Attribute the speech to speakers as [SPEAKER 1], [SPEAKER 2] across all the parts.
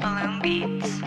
[SPEAKER 1] Balloon Beats.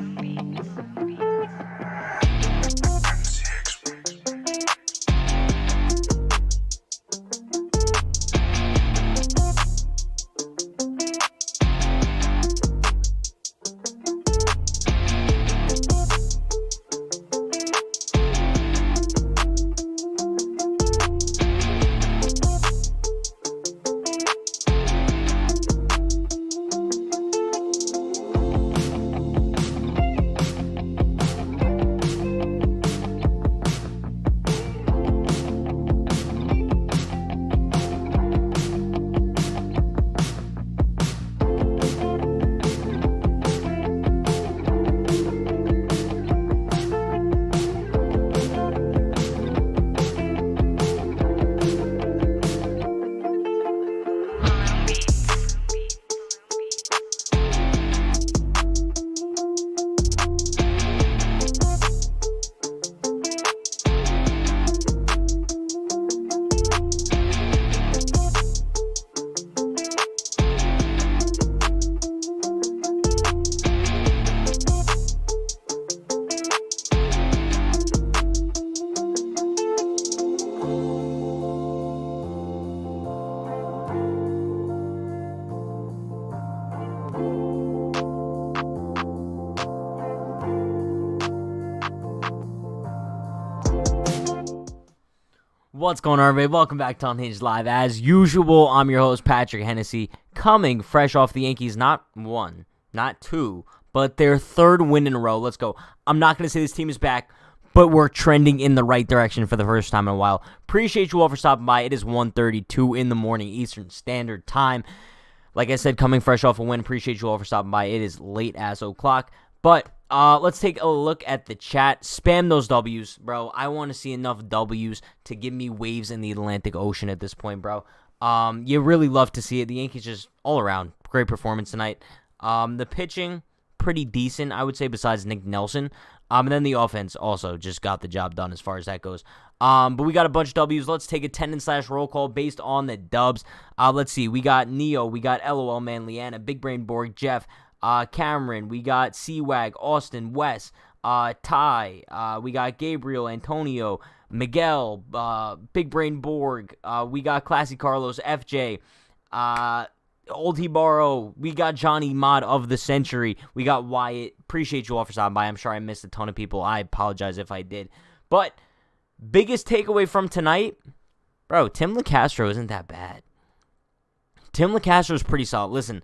[SPEAKER 2] What's going on, everybody? Welcome back to Unhinged Live. As usual, I'm your host, Patrick Hennessy, coming fresh off the Yankees, not one, not two, but their third win in a row. Let's go. I'm not going to say this team is back, but we're trending in the right direction for the first time in a while. Appreciate you all for stopping by. It is 1:32 in the morning Eastern Standard Time. Like I said, coming fresh off a win. Appreciate you all for stopping by. It is late as o'clock, but let's take a look at the chat. Spam those W's, bro. I want to see enough W's to give me waves in the Atlantic Ocean at this point, bro. You really love to see it. The Yankees just all around great performance tonight. The pitching pretty decent, I would say, besides Nick Nelson. And then the offense also just got the job done as far as that goes. But we got a bunch of W's. Let's take attendance/roll call based on the dubs. Let's see. We got Neo. We got LOL Man, Leanna, Big Brain Borg, Jeff, Cameron. We got C-Wag, Austin, Wes, Ty. We got Gabriel, Antonio, Miguel, Big Brain Borg. We got Classy Carlos, FJ, Old Hibaro. We got Johnny Mod of the Century. We got Wyatt. Appreciate you all for stopping by. I'm sure I missed a ton of people. I apologize if I did. But biggest takeaway from tonight, bro, Tim LeCastro isn't that bad. Tim LeCastro is pretty solid. Listen,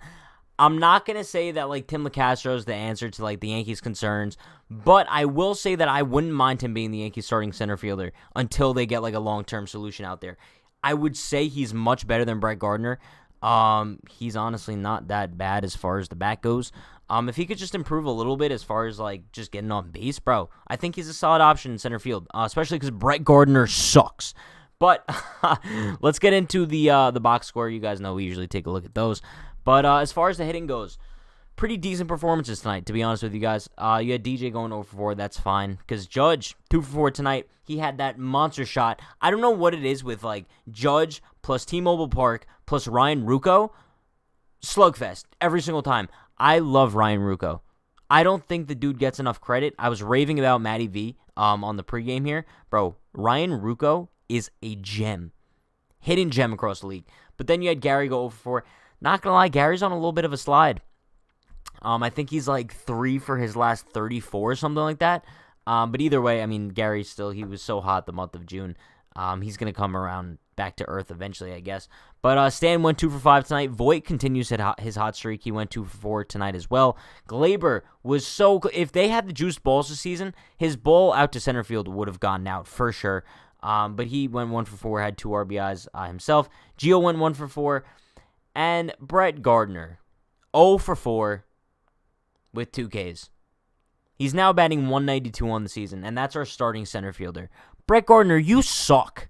[SPEAKER 2] I'm not going to say that like Tim LeCastro is the answer to like the Yankees' concerns, but I will say that I wouldn't mind him being the Yankees' starting center fielder until they get like a long-term solution out there. I would say he's much better than Brett Gardner. He's honestly not that bad as far as the bat goes. If he could just improve a little bit as far as like just getting on base, bro, I think he's a solid option in center field, especially because Brett Gardner sucks. But let's get into the box score. You guys know we usually take a look at those. But as far as the hitting goes, pretty decent performances tonight, to be honest with you guys. You had DJ going 0 for 4. That's fine. Because Judge, 2 for 4 tonight. He had that monster shot. I don't know what it is with like Judge plus T-Mobile Park plus Ryan Ruocco. Slugfest every single time. I love Ryan Ruocco. I don't think the dude gets enough credit. I was raving about Matty V on the pregame here. Bro, Ryan Ruocco is a gem. Hidden gem across the league. But then you had Gary go 0 for 4. Not going to lie, Gary's on a little bit of a slide. I think he's like 3 for his last 34 or something like that. But either way, I mean, Gary still, he was so hot the month of June. He's going to come around back to earth eventually, I guess. But Stan went 2 for 5 tonight. Voit continues his hot streak. He went 2 for 4 tonight as well. Glaber was so good. If they had the juiced balls this season, his ball out to center field would have gotten out for sure. But he went 1 for 4, had 2 RBIs himself. Gio went 1 for 4. And Brett Gardner, 0 for 4 with 2 Ks. He's now batting 192 on the season, and that's our starting center fielder. Brett Gardner, you suck.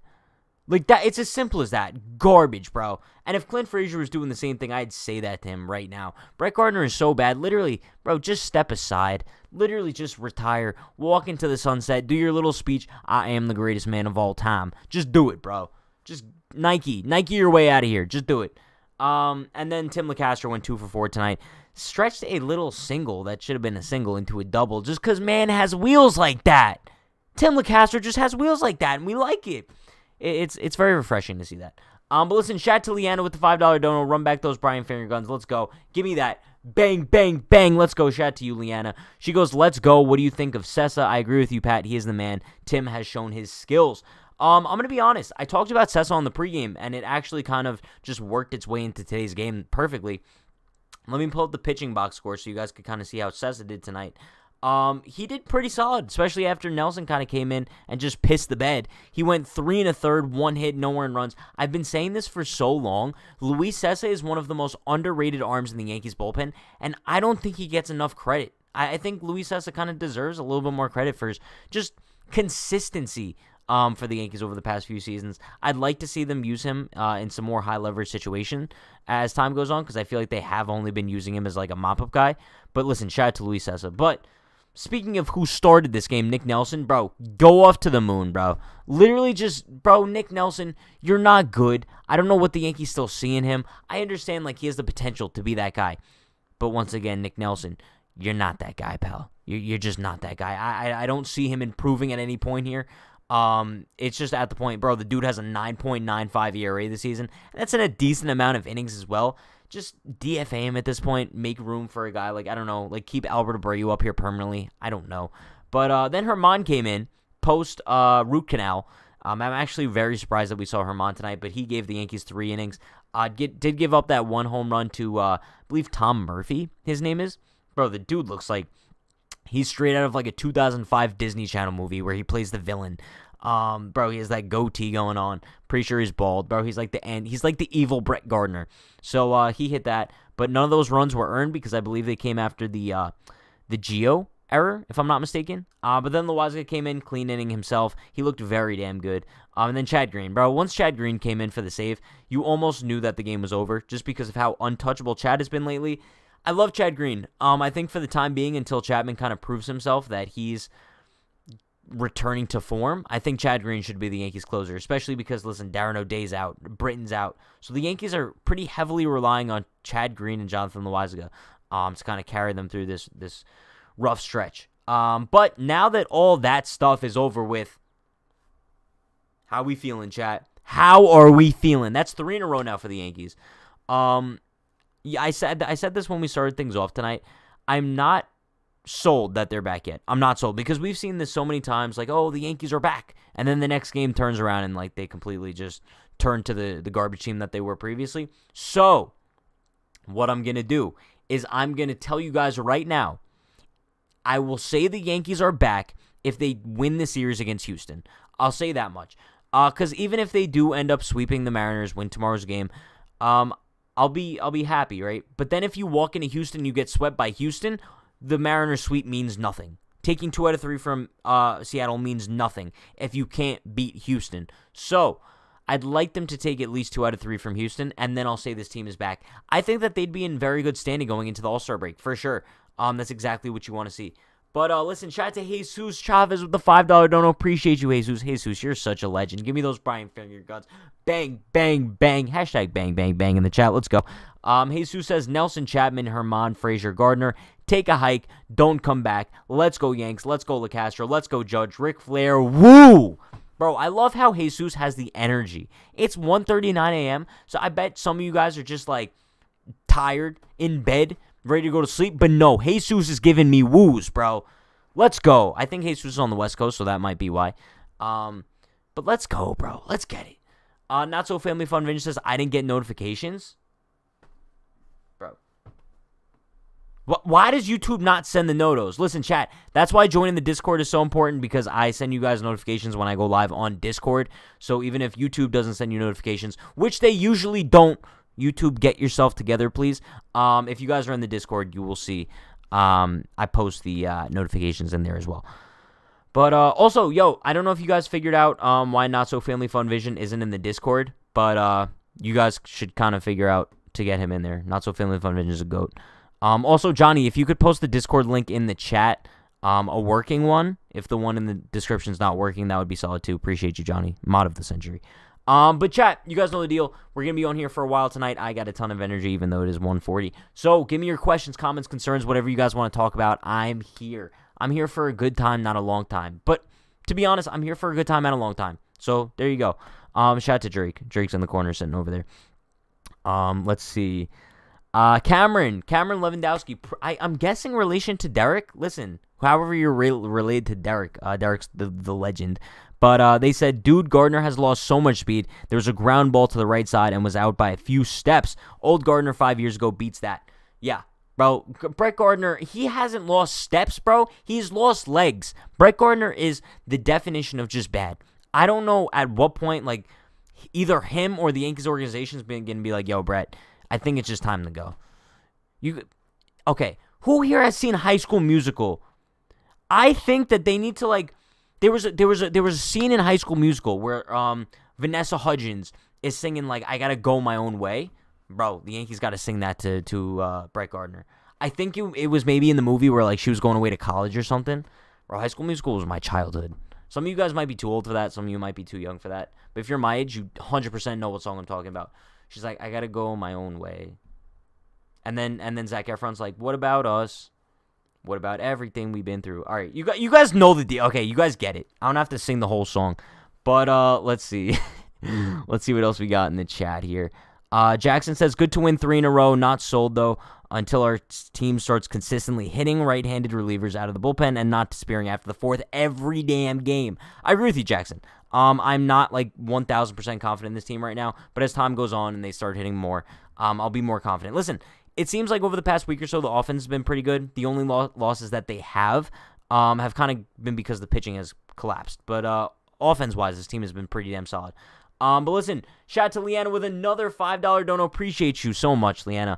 [SPEAKER 2] Like that, it's as simple as that. Garbage, bro. And if Clint Frazier was doing the same thing, I'd say that to him right now. Brett Gardner is so bad. Literally, bro, just step aside. Literally, just retire. Walk into the sunset. Do your little speech. I am the greatest man of all time. Just do it, bro. Just Nike your way out of here. Just do it. And then Tim LeCastro went 2 for 4 tonight. Stretched a little single that should have been a single into a double just because man has wheels like that. Tim LeCastro just has wheels like that, and we like it. It's very refreshing to see that. But listen, shout out to Leanna with the $5 dono. Run back those Brian finger guns. Let's go. Give me that. Bang, bang, bang. Let's go. Shout out to you, Leanna. She goes, let's go. What do you think of Sessa? I agree with you, Pat. He is the man. Tim has shown his skills. I'm going to be honest. I talked about Sessa on the pregame, and it actually kind of just worked its way into today's game perfectly. Let me pull up the pitching box score so you guys could kind of see how Sessa did tonight. He did pretty solid, especially after Nelson kind of came in and just pissed the bed. He went 3 1/3, 1 hit, no earned runs. I've been saying this for so long. Luis Sessa is one of the most underrated arms in the Yankees bullpen, and I don't think he gets enough credit. I think Luis Sessa kind of deserves a little bit more credit for his just consistency for the Yankees over the past few seasons. I'd like to see them use him in some more high-leverage situation as time goes on because I feel like they have only been using him as like a mop-up guy. But listen, shout out to Luis Sessa. But speaking of who started this game, Nick Nelson, bro, go off to the moon, bro. Literally just, bro, Nick Nelson, you're not good. I don't know what the Yankees still see in him. I understand, like, he has the potential to be that guy. But once again, Nick Nelson, you're not that guy, pal. You're just not that guy. I don't see him improving at any point here. It's just at the point, bro, the dude has a 9.95 ERA this season. And that's in a decent amount of innings as well. Just DFA him at this point. Make room for a guy like, I don't know, like keep Albert Abreu up here permanently. I don't know. But then Herman came in post root canal. I'm actually very surprised that we saw Herman tonight, but he gave the Yankees 3 innings. Did give up that 1 home run to, I believe Tom Murphy, his name is. Bro, the dude looks like he's straight out of like a 2005 Disney Channel movie where he plays the villain. Bro, he has that goatee going on. Pretty sure he's bald, bro. He's like the evil Brett Gardner. So he hit that, but none of those runs were earned because I believe they came after the Gio error, if I'm not mistaken. But then Loaisiga came in, clean inning himself. He looked very damn good. And then Chad Green, bro. Once Chad Green came in for the save, you almost knew that the game was over just because of how untouchable Chad has been lately. I love Chad Green. I think for the time being, until Chapman kind of proves himself that he's returning to form, I think Chad Green should be the Yankees closer, especially because, listen, Darren O'Day's out, Britton's out. So the Yankees are pretty heavily relying on Chad Green and Jonathan Loaisiga to kind of carry them through this rough stretch. But now that all that stuff is over with, how we feeling, chat? How are we feeling? That's 3 in a row now for the Yankees. Yeah, I said this when we started things off tonight. I'm not sold that they're back yet. I'm not sold because we've seen this so many times, like, oh, the Yankees are back, and then the next game turns around and like they completely just turn to the garbage team that they were previously. So what I'm going to do is I'm going to tell you guys right now, I will say the Yankees are back if they win the series against Houston. I'll say that much. Because even if they do end up sweeping the Mariners, win tomorrow's game, I'll be happy, right? But then if you walk into Houston, you get swept by Houston, the Mariners sweep means nothing. Taking 2 out of 3 from Seattle means nothing if you can't beat Houston. So I'd like them to take at least 2 out of 3 from Houston, and then I'll say this team is back. I think that they'd be in very good standing going into the All-Star break, for sure. That's exactly what you want to see. But listen, shout out to Jesus Chavez with the $5 dono. Appreciate you, Jesus. Jesus, you're such a legend. Give me those Brian Finger guns. Bang, bang, bang. Hashtag bang, bang, bang in the chat. Let's go. Jesus says, Nelson, Chapman, Herman, Frazier, Gardner. Take a hike. Don't come back. Let's go, Yanks. Let's go, LeCastro. Let's go, Judge. Ric Flair. Woo! Bro, I love how Jesus has the energy. It's 1:39 a.m., so I bet some of you guys are just, like, tired, in bed, ready to go to sleep. But no, Jesus is giving me woos, bro. Let's go. I think Jesus is on the West Coast, so that might be why. But let's go, bro. Let's get it. Not So Family Fun Vince says, I didn't get notifications. Bro. Why does YouTube not send the notos? Listen, chat, that's why joining the Discord is so important, because I send you guys notifications when I go live on Discord. So even if YouTube doesn't send you notifications, which they usually don't, YouTube, get yourself together, please. If you guys are in the Discord, you will see I post the notifications in there as well. But also, yo, I don't know if you guys figured out why Not So Family Fun Vision isn't in the Discord, but you guys should kind of figure out to get him in there. Not So Family Fun Vision is a goat. Also, Johnny, if you could post the Discord link in the chat, a working one. If the one in the description is not working, that would be solid too. Appreciate you, Johnny. Mod of the century. But chat, you guys know the deal. We're going to be on here for a while tonight. I got a ton of energy, even though it is 1:40. So give me your questions, comments, concerns, whatever you guys want to talk about. I'm here. I'm here for a good time, not a long time. But to be honest, I'm here for a good time and a long time. So there you go. Shout out to Drake. Drake's in the corner sitting over there. Let's see. Cameron Lewandowski. I'm guessing relation to Derek. Listen, however you're related to Derek. Derek's the legend. But they said, dude, Gardner has lost so much speed. There was a ground ball to the right side and was out by a few steps. Old Gardner 5 years ago beats that. Yeah, bro. Brett Gardner, he hasn't lost steps, bro. He's lost legs. Brett Gardner is the definition of just bad. I don't know at what point, like, either him or the Yankees organization is going to be like, yo, Brett, I think it's just time to go. Okay, who here has seen High School Musical? I think that they need to, like, there was a scene in High School Musical where Vanessa Hudgens is singing, like, I gotta go my own way. Bro, the Yankees gotta sing that to Brett Gardner. I think it was maybe in the movie where, like, she was going away to college or something. Bro, High School Musical was my childhood. Some of you guys might be too old for that. Some of you might be too young for that. But if you're my age, you 100% know what song I'm talking about. She's like, I gotta go my own way. And then Zac Efron's like, what about us? What about everything we've been through? All right, you guys know the deal. Okay, you guys get it. I don't have to sing the whole song. But let's see. Let's see what else we got in the chat here. Jackson says, good to win 3 in a row. Not sold, though, until our team starts consistently hitting right-handed relievers out of the bullpen and not disappearing after the 4th every damn game. I agree with you, Jackson. I'm not, like, 1,000% confident in this team right now, but as time goes on and they start hitting more, I'll be more confident. Listen, it seems like over the past week or so, the offense has been pretty good. The only losses that they have kind of been because the pitching has collapsed. But offense-wise, this team has been pretty damn solid. But listen, shout out to Leanna with another $5 dono. Appreciate you so much, Leanna.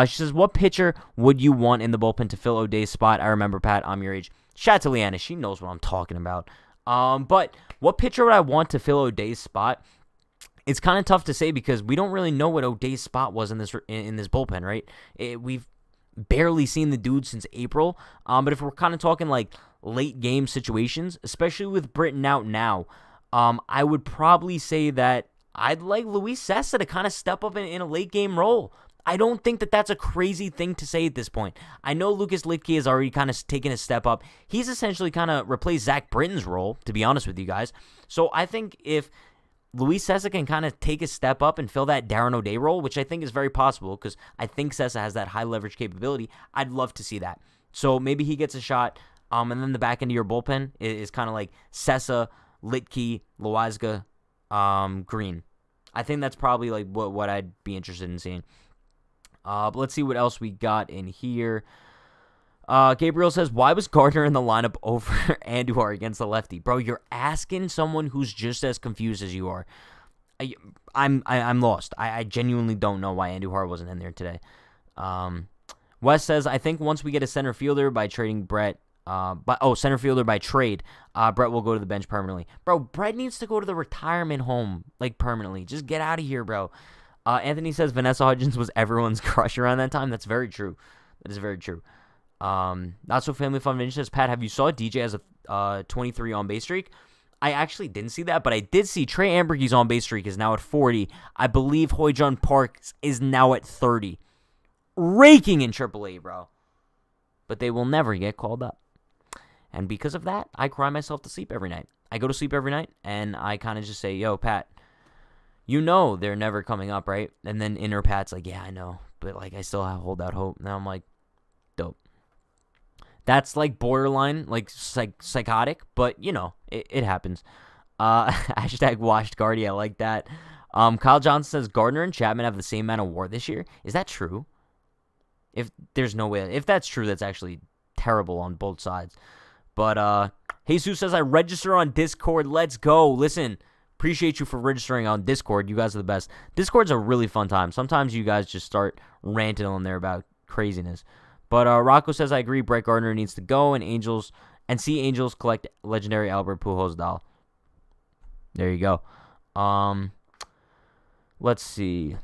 [SPEAKER 2] She says, what pitcher would you want in the bullpen to fill O'Day's spot? I remember, Pat, I'm your age. Shout out to Leanna. She knows what I'm talking about. But what pitcher would I want to fill O'Day's spot? It's kind of tough to say because we don't really know what O'Day's spot was in this bullpen, right? We've barely seen the dude since April. But if we're kind of talking like late game situations, especially with Britton out now, I would probably say that I'd like Luis Sessa to kind of step up in a late game role. I don't think that that's a crazy thing to say at this point. I know Lucas Litke has already kind of taken a step up. He's essentially kind of replaced Zach Britton's role, to be honest with you guys. So I think if Luis Sessa can kind of take a step up and fill that Darren O'Day role, which I think is very possible because I think Sessa has that high leverage capability. I'd love to see that. So maybe he gets a shot, and then the back end of your bullpen is kind of like Sessa, Litke, Loaiza, Green. I think that's probably like what I'd be interested in seeing. But let's see what else we got in here. Gabriel says, why was Gardner in the lineup over Andujar against the lefty? Bro, you're asking someone who's just as confused as you are. I'm lost. I genuinely don't know why Andujar wasn't in there today. Wes says, I think once we get a center fielder by trading Brett, center fielder by trade, Brett will go to the bench permanently. Bro, Brett needs to go to the retirement home, like, permanently. Just get out of here, bro. Anthony says Vanessa Hudgens was everyone's crush around that time. That's very true. That is very true. Not So Family Fun Vintage says, Pat, have you saw DJ as a 23 on-base streak? I actually didn't see that, but I did see Trey Amberge's on-base streak is now at 40. I believe Hoi-Jun Park is now at 30. Raking in AAA, bro. But they will never get called up. And because of that, I cry myself to sleep every night. I go to sleep every night, and I kind of just say, yo, Pat, you know they're never coming up, right? And then inner Pat's like, yeah, I know. But, like, I still hold out hope. Now I'm like, dope. That's, like, borderline, like, psychotic. But, you know, it happens. Hashtag washed Guardy. I like that. Kyle Johnson says, Gardner and Chapman have the same amount of WAR this year. Is that true? If there's no way. If that's true, that's actually terrible on both sides. But Jesus says, I register on Discord. Let's go. Listen, appreciate you for registering on Discord. You guys are the best. Discord's a really fun time. Sometimes you guys just start ranting on there about craziness. But Rocco says, I agree. Brett Gardner needs to go and see Angels collect legendary Albert Pujols doll. There you go. Let's see.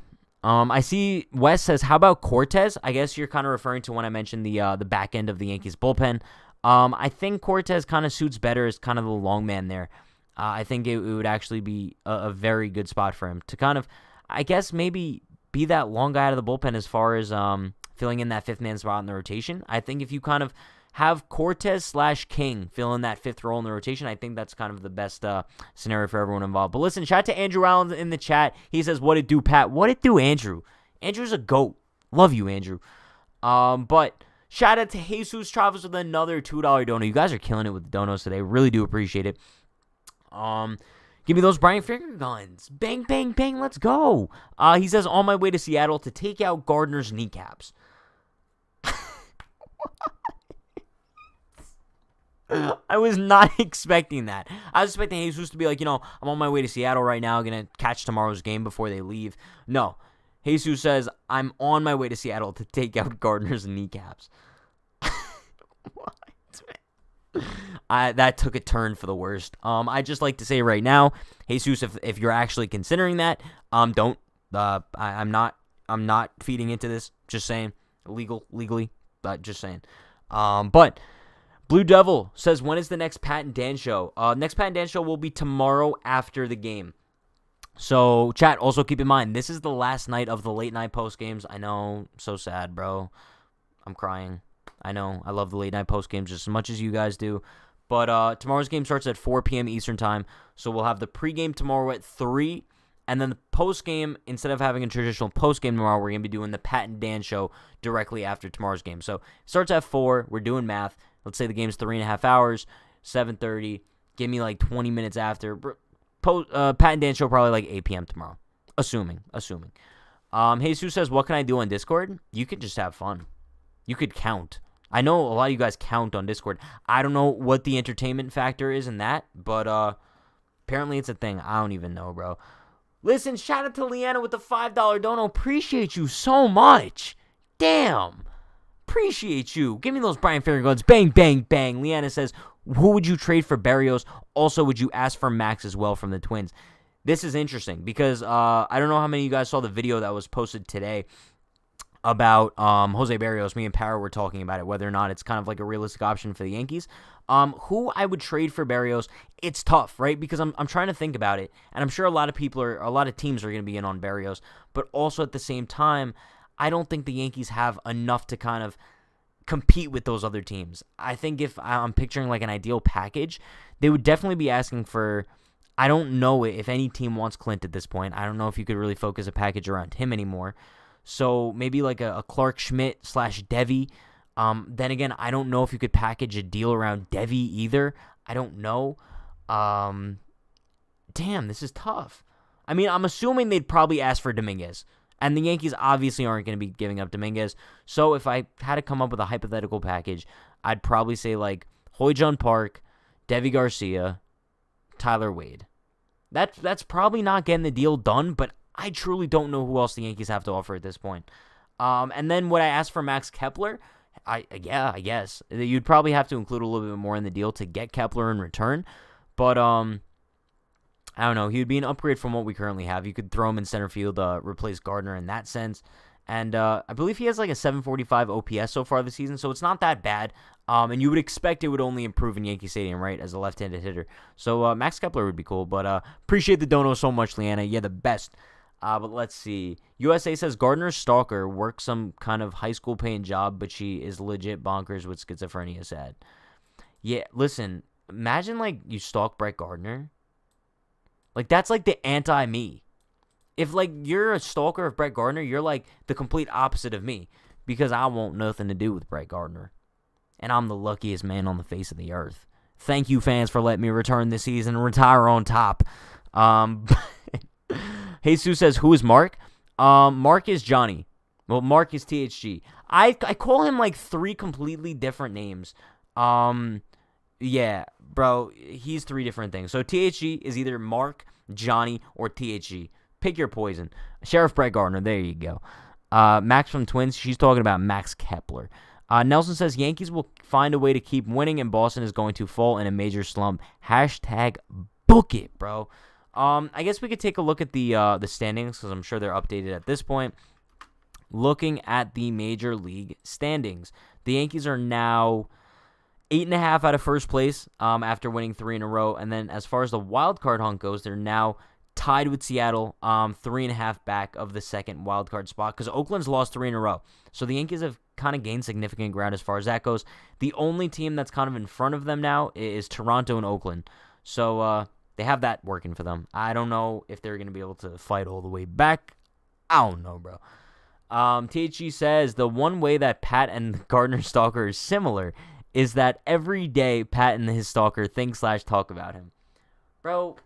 [SPEAKER 2] I see Wes says, how about Cortez? I guess you're kind of referring to when I mentioned the back end of the Yankees bullpen. I think Cortez kind of suits better as kind of the long man there. I think it would actually be a very good spot for him to kind of, I guess, maybe be that long guy out of the bullpen as far as filling in that fifth man spot in the rotation. I think if you kind of have Cortez/King fill in that fifth role in the rotation, I think that's kind of the best scenario for everyone involved. But listen, shout out to Andrew Allen in the chat. He says, what it do, Pat? What it do, Andrew? Andrew's a GOAT. Love you, Andrew. But shout out to Jesus Chavez with another $2 dono. You guys are killing it with the donos today. Really do appreciate it. Give me those Brian finger guns. Bang, bang, bang. Let's go. He says, on my way to Seattle to take out Gardner's kneecaps. I was not expecting that. I was expecting Jesus to be like, I'm on my way to Seattle right now, going to catch tomorrow's game before they leave. No. Jesus says, I'm on my way to Seattle to take out Gardner's kneecaps. What? That took a turn for the worst. I just like to say right now, Jesus, if you're actually considering that, don't. I'm not feeding into this. Just saying, legally, but just saying. But Blue Devil says, when is the next Pat and Dan show? Next Pat and Dan show will be tomorrow after the game. So, chat, also keep in mind, this is the last night of the late night post games. I know, so sad, bro. I'm crying. I know, I love the late night post games just as much as you guys do. But tomorrow's game starts at 4 p.m. Eastern time. So we'll have the pregame tomorrow at 3. And then the postgame, instead of having a traditional postgame tomorrow, we're going to be doing the Pat and Dan show directly after tomorrow's game. So it starts at 4. We're doing math. Let's say the game's 3.5 hours, 7:30. Give me like 20 minutes after. Pat and Dan show probably like 8 p.m. tomorrow. Assuming. Jesus says, what can I do on Discord? You could just have fun. You could count. I know a lot of you guys count on Discord. I don't know what the entertainment factor is in that, but apparently it's a thing. I don't even know, bro. Listen, shout out to Leanna with the $5 dono. Appreciate you so much. Damn. Appreciate you. Give me those Brian Finger guns. Bang, bang, bang. Leanna says, who would you trade for Berrios? Also, would you ask for Max as well from the Twins? This is interesting because I don't know how many of you guys saw the video that was posted today about Jose Berrios. Me and Para were talking about it, whether or not it's kind of like a realistic option for the Yankees. Who I would trade for Berrios, it's tough, right? Because I'm trying to think about it, and I'm sure a lot of teams are going to be in on Berrios, but also at the same time, I don't think the Yankees have enough to kind of compete with those other teams. I think if I'm picturing like an ideal package, they would definitely be asking for, I don't know if any team wants Clint at this point. I don't know if you could really focus a package around him anymore. So maybe like a Clark Schmidt / Devi. Then again, I don't know if you could package a deal around Devi either. I don't know. Damn, this is tough. I mean, I'm assuming they'd probably ask for Dominguez. And the Yankees obviously aren't going to be giving up Dominguez. So if I had to come up with a hypothetical package, I'd probably say like Hoy-Jun Park, Devi Garcia, Tyler Wade. That's probably not getting the deal done, but I truly don't know who else the Yankees have to offer at this point. And then would I ask for Max Kepler? I guess. You'd probably have to include a little bit more in the deal to get Kepler in return. But I don't know. He would be an upgrade from what we currently have. You could throw him in center field, replace Gardner in that sense. And I believe he has like a 745 OPS so far this season, so it's not that bad. And you would expect it would only improve in Yankee Stadium, right, as a left-handed hitter. So Max Kepler would be cool. But appreciate the dono so much, Leanna. Yeah, the best. But let's see. USA says Gardner's stalker works some kind of high school paying job, but she is legit bonkers with schizophrenia. Sad. Yeah, listen. Imagine like you stalk Brett Gardner. Like that's like the anti-me. If like you're a stalker of Brett Gardner, you're like the complete opposite of me because I want nothing to do with Brett Gardner, and I'm the luckiest man on the face of the earth. Thank you, fans, for letting me return this season and retire on top. Jesus says, who is Mark? Mark is Johnny. Well, Mark is THG. I call him like 3 completely different names. Yeah, bro, he's 3 different things. So THG is either Mark, Johnny, or THG. Pick your poison. Sheriff Brett Gardner, there you go. Max from Twins, she's talking about Max Kepler. Nelson says, Yankees will find a way to keep winning, and Boston is going to fall in a major slump. Hashtag book it, bro. I guess we could take a look at the standings because I'm sure they're updated at this point. Looking at the Major League standings, the Yankees are now 8.5 out of first place after winning 3 in a row. And then as far as the wild card hunt goes, they're now tied with Seattle, 3.5 back of the second wild card spot because Oakland's lost 3 in a row. So the Yankees have kind of gained significant ground as far as that goes. The only team that's kind of in front of them now is Toronto and Oakland. So they have that working for them. I don't know if they're going to be able to fight all the way back. I don't know, bro. THG says the one way that Pat and Gardner Stalker is similar is that every day Pat and his stalker think/talk about him. Bro,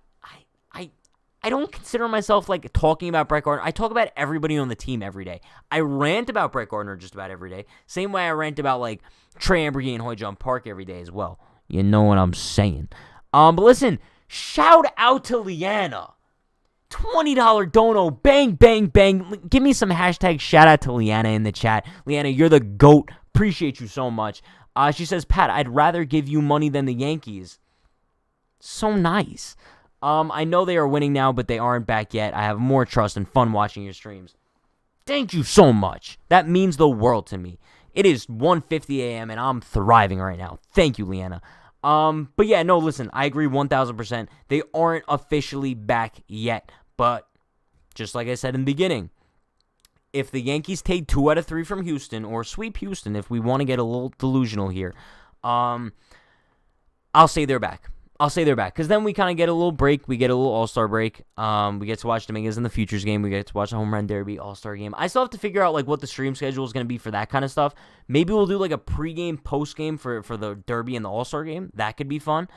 [SPEAKER 2] I don't consider myself like talking about Brett Gardner. I talk about everybody on the team every day. I rant about Brett Gardner just about every day. Same way I rant about like Trey Ambergy and Hoy-Jung Park every day as well. You know what I'm saying. But listen, shout out to Leanna. $20 dono, bang, bang, bang. Give me some hashtag shout out to Leanna in the chat. Leanna, you're the GOAT. Appreciate you so much. She says, Pat, I'd rather give you money than the Yankees. So nice. I know they are winning now, but they aren't back yet. I have more trust and fun watching your streams. Thank you so much. That means the world to me. It is 1:50 a.m. and I'm thriving right now. Thank you, Leanna. But yeah, no, listen, I agree 1,000%. They aren't officially back yet, but just like I said in the beginning, if the Yankees take 2 out of 3 from Houston or sweep Houston, if we want to get a little delusional here, I'll say they're back. Because then we kind of get a little break. We get a little all-star break. We get to watch Dominguez in the Futures game. We get to watch the Home Run Derby all-star game. I still have to figure out like what the stream schedule is going to be for that kind of stuff. Maybe we'll do like a pregame, postgame for the Derby and the all-star game. That could be fun.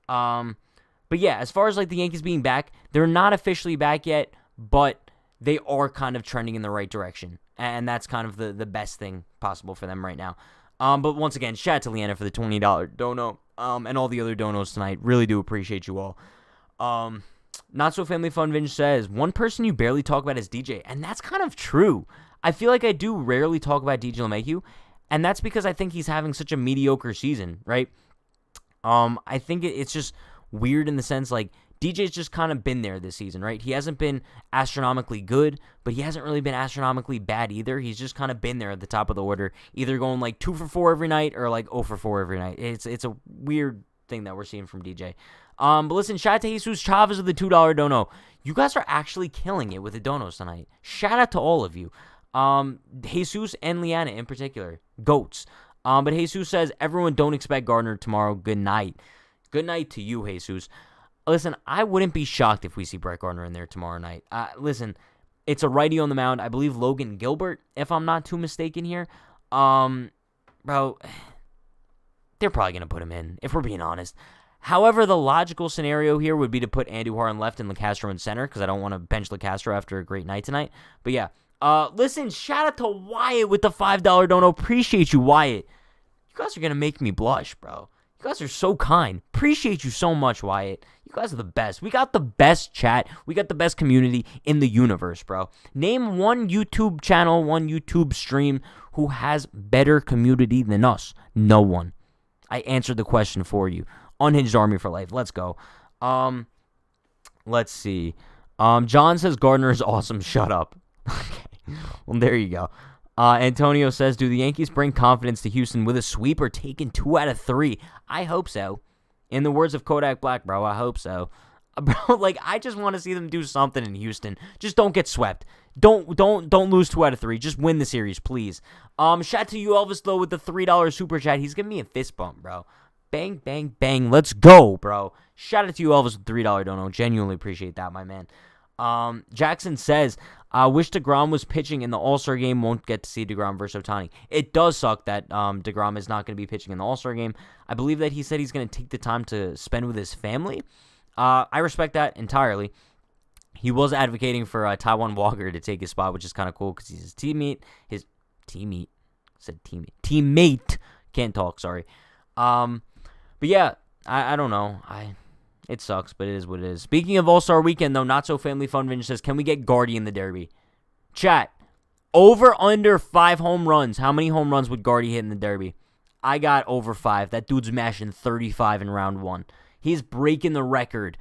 [SPEAKER 2] But yeah, as far as like the Yankees being back, they're not officially back yet, but they are kind of trending in the right direction. And that's kind of the best thing possible for them right now. But once again, shout out to Leanna for the $20 dono. And all the other donos tonight. Really do appreciate you all. Not So Family Fun Vinge says, one person you barely talk about is DJ. And that's kind of true. I feel like I do rarely talk about DJ LeMahieu. And that's because I think he's having such a mediocre season, right? I think it's just weird in the sense like DJ's just kind of been there this season, right? He hasn't been astronomically good, but he hasn't really been astronomically bad either. He's just kind of been there at the top of the order, either going like 2 for 4 every night or like 0 for 4 every night. It's a weird thing that we're seeing from DJ. But listen, shout out to Jesus Chavez of the $2 dono. You guys are actually killing it with the donos tonight. Shout out to all of you. Jesus and Leanna in particular. GOATs. But Jesus says, everyone don't expect Gardner tomorrow. Good night. Good night to you, Jesus. Listen, I wouldn't be shocked if we see Brett Gardner in there tomorrow night. Listen, it's a righty on the mound. I believe Logan Gilbert, if I'm not too mistaken here. Bro, they're probably going to put him in, if we're being honest. However, the logical scenario here would be to put Andujar in left and LeCastro in center, because I don't want to bench LeCastro after a great night tonight. But yeah, listen, shout out to Wyatt with the $5 dono. Appreciate you, Wyatt. You guys are going to make me blush, bro. You guys are so kind. Appreciate you so much, Wyatt. You guys are the best. We got the best chat. We got the best community in the universe, bro. Name one YouTube channel, one YouTube stream who has better community than us. No one. I answered the question for you. Unhinged Army for life. Let's go. Let's see. John says Gardner is awesome. Shut up. Okay. Well, there you go. Antonio says, do the Yankees bring confidence to Houston with a sweep or taking 2 out of 3? I hope so. In the words of Kodak Black, bro, I hope so. Bro, like, I just want to see them do something in Houston. Just don't get swept. Don't lose 2 out of 3. Just win the series, please. Shout out to you, Elvis, though, with the $3 super chat. He's giving me a fist bump, bro. Bang, bang, bang. Let's go, bro. Shout out to you, Elvis, with the $3 dono. Genuinely appreciate that, my man. Jackson says, I wish DeGrom was pitching in the All-Star game. Won't get to see DeGrom versus Ohtani. It does suck that DeGrom is not going to be pitching in the All-Star game. I believe that he said he's going to take the time to spend with his family. I respect that entirely. He was advocating for Taiwan Walker to take his spot, which is kind of cool because he's his teammate. Teammate. Can't talk, sorry. But yeah, I don't know. It sucks, but it is what it is. Speaking of All-Star Weekend, though, Not So Family Fun Vinge says, can we get Gardy in the Derby? Chat, over under 5 home runs. How many home runs would Gardy hit in the Derby? I got over 5. That dude's mashing 35 in round 1. He's breaking the record.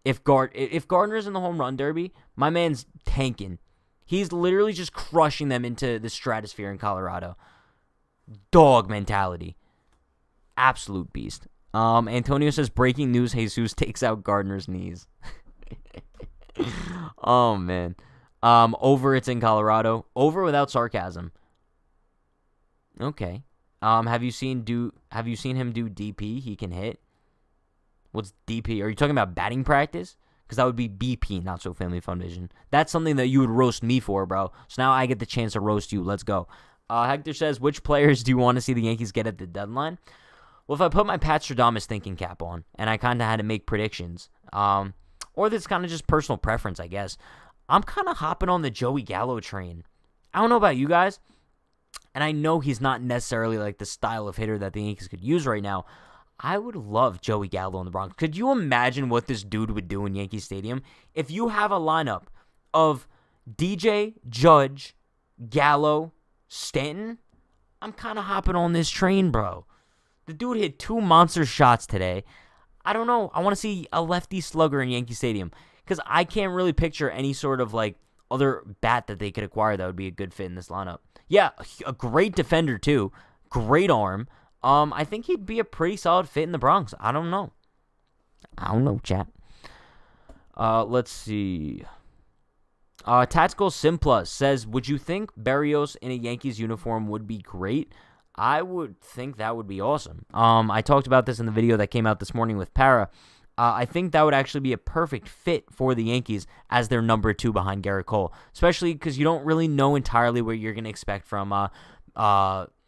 [SPEAKER 2] If Gardner's in the home run derby, my man's tanking. He's literally just crushing them into the stratosphere in Colorado. Dog mentality. Absolute beast. Antonio says, breaking news, Jesus takes out Gardner's knees. Oh, man. Over, it's in Colorado. Over without sarcasm. Okay. Have you seen him do DP? He can hit. What's DP? Are you talking about batting practice? Because that would be BP, not so family fun vision. That's something that you would roast me for, bro. So now I get the chance to roast you. Let's go. Hector says, which players do you want to see the Yankees get at the deadline? Well, if I put my Pat Stradamus thinking cap on, and I kind of had to make predictions, or this kind of just personal preference, I guess, I'm kind of hopping on the Joey Gallo train. I don't know about you guys, and I know he's not necessarily like the style of hitter that the Yankees could use right now. I would love Joey Gallo in the Bronx. Could you imagine what this dude would do in Yankee Stadium? If you have a lineup of DJ, Judge, Gallo, Stanton, I'm kind of hopping on this train, bro. The dude hit 2 monster shots today. I don't know. I want to see a lefty slugger in Yankee Stadium because I can't really picture any sort of like other bat that they could acquire that would be a good fit in this lineup. Yeah, a great defender too. Great arm. I think he'd be a pretty solid fit in the Bronx. I don't know. Chat. Let's see. Tactical Simplus says, would you think Berrios in a Yankees uniform would be great? I would think that would be awesome. I talked about this in the video that came out this morning with Para. I think that would actually be a perfect fit for the Yankees as their number 2 behind Garrett Cole, especially because you don't really know entirely what you're going to expect from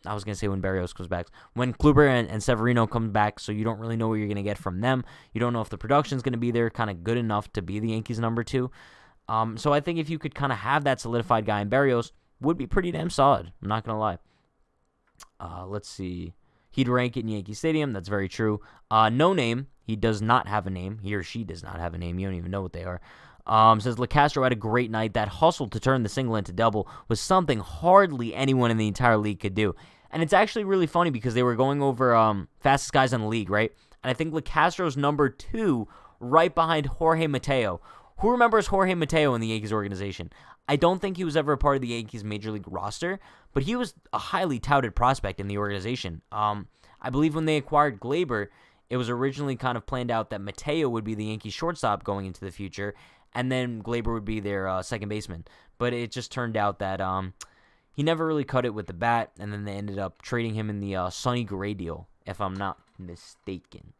[SPEAKER 2] I was going to say when Berrios comes back. When Kluber and Severino come back, so you don't really know what you're going to get from them. You don't know if the production's going to be there kind of good enough to be the Yankees' number 2. So I think if you could kind of have that solidified guy in Berrios, would be pretty damn solid. I'm not going to lie. Let's see. He'd rank it in Yankee Stadium. That's very true. No name. He does not have a name. He or she does not have a name. You don't even know what they are. Says LeCastro had a great night. That hustle to turn the single into double was something hardly anyone in the entire league could do. And it's actually really funny because they were going over fastest guys in the league, right? And I think LeCastro's number 2 right behind Jorge Mateo. Who remembers Jorge Mateo in the Yankees organization? I don't think he was ever a part of the Yankees major league roster, but he was a highly touted prospect in the organization. I believe when they acquired Glaber, it was originally kind of planned out that Mateo would be the Yankees shortstop going into the future, and then Glaber would be their second baseman. But it just turned out that he never really cut it with the bat, and then they ended up trading him in the Sonny Gray deal, if I'm not mistaken.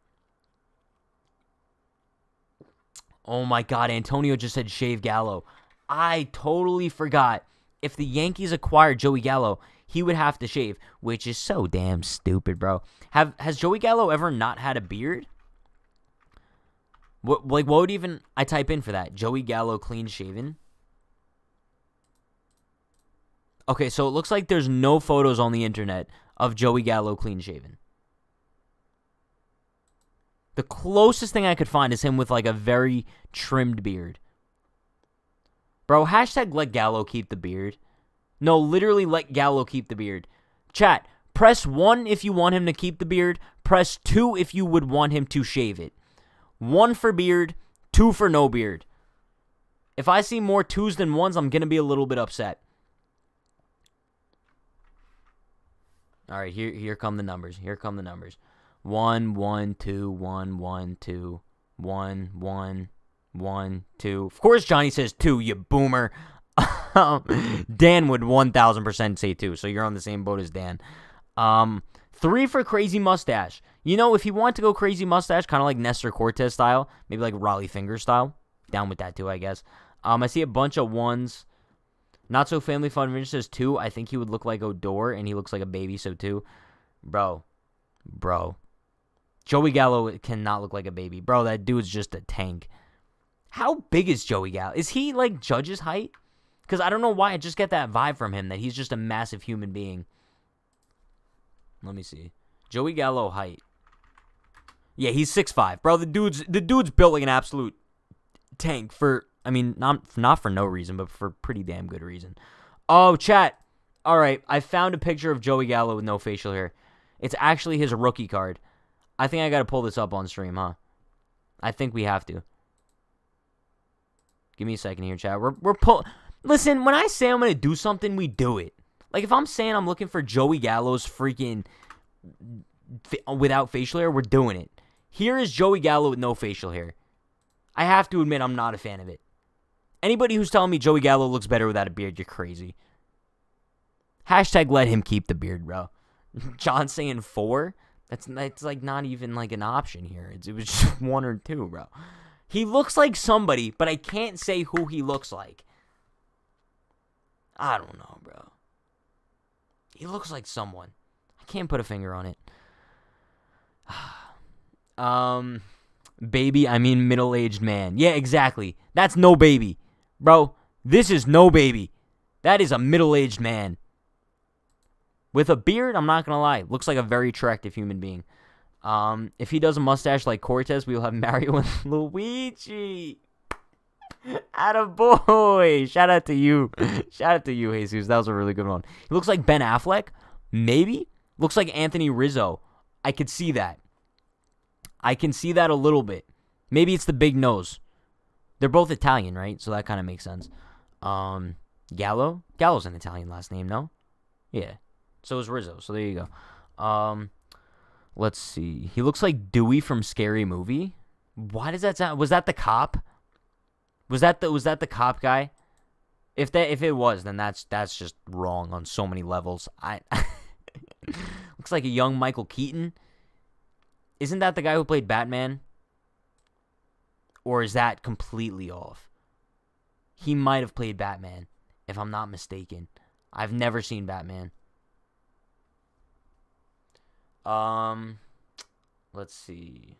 [SPEAKER 2] Oh my God, Antonio just said shave Gallo. I totally forgot. If the Yankees acquired Joey Gallo, he would have to shave, which is so damn stupid, bro. Has Joey Gallo ever not had a beard? What would even I type in for that? Joey Gallo clean shaven? Okay, so it looks like there's no photos on the internet of Joey Gallo clean shaven. The closest thing I could find is him with like a very trimmed beard. Bro, hashtag let Gallo keep the beard. No, literally let Gallo keep the beard. Chat, press 1 if you want him to keep the beard. Press 2 if you would want him to shave it. 1 for beard, 2 for no beard. If I see more 2s than 1s, I'm going to be a little bit upset. All right, here come the numbers. Here come the numbers. 1, 1, 2, 1, 1, 2, 1, 1, 1, 2. Of course Johnny says 2, you boomer. Dan would 1,000% say 2, so you're on the same boat as Dan. 3 for crazy mustache. You know, if you want to go crazy mustache, kind of like Nestor Cortez style, maybe like Raleigh Finger style, down with that too, I guess. I see a bunch of 1s. Not so family fun. Vince says 2. I think he would look like Odor, and he looks like a baby, so 2. Bro. Joey Gallo cannot look like a baby. Bro, that dude's just a tank. How big is Joey Gallo? Is he like Judge's height? Because I don't know why. I just get that vibe from him that he's just a massive human being. Let me see. Joey Gallo height. Yeah, he's 6'5". Bro, the dude's built like an absolute tank for, I mean, not for no reason, but for pretty damn good reason. Oh, chat. All right, I found a picture of Joey Gallo with no facial hair. It's actually his rookie card. I think I got to pull this up on stream, huh? I think we have to. Give me a second here, chat. Listen, when I say I'm going to do something, we do it. Like, if I'm saying I'm looking for Joey Gallo's freaking without facial hair, we're doing it. Here is Joey Gallo with no facial hair. I have to admit, I'm not a fan of it. Anybody who's telling me Joey Gallo looks better without a beard, you're crazy. Hashtag let him keep the beard, bro. John saying 4? That's like not even like an option here. It was just 1 or 2, bro. He looks like somebody, but I can't say who he looks like. I don't know, bro. He looks like someone. I can't put a finger on it. Baby, I mean middle-aged man. Yeah, exactly. That's no baby. Bro, this is no baby. That is a middle-aged man. With a beard, I'm not going to lie. Looks like a very attractive human being. If he does a mustache like Cortez, we will have Mario and Luigi. Attaboy. Shout out to you. Shout out to you, Jesus. That was a really good one. He looks like Ben Affleck. Maybe. Looks like Anthony Rizzo. I could see that. I can see that a little bit. Maybe it's the big nose. They're both Italian, right? So that kind of makes sense. Gallo? Gallo's an Italian last name, no? Yeah. So is Rizzo. So there you go. Let's see. He looks like Dewey from Scary Movie. Why does that sound? Was that the cop? Was that the cop guy? If it was, then that's just wrong on so many levels. Looks like a young Michael Keaton. Isn't that the guy who played Batman? Or is that completely off? He might have played Batman, if I'm not mistaken. I've never seen Batman. Let's see.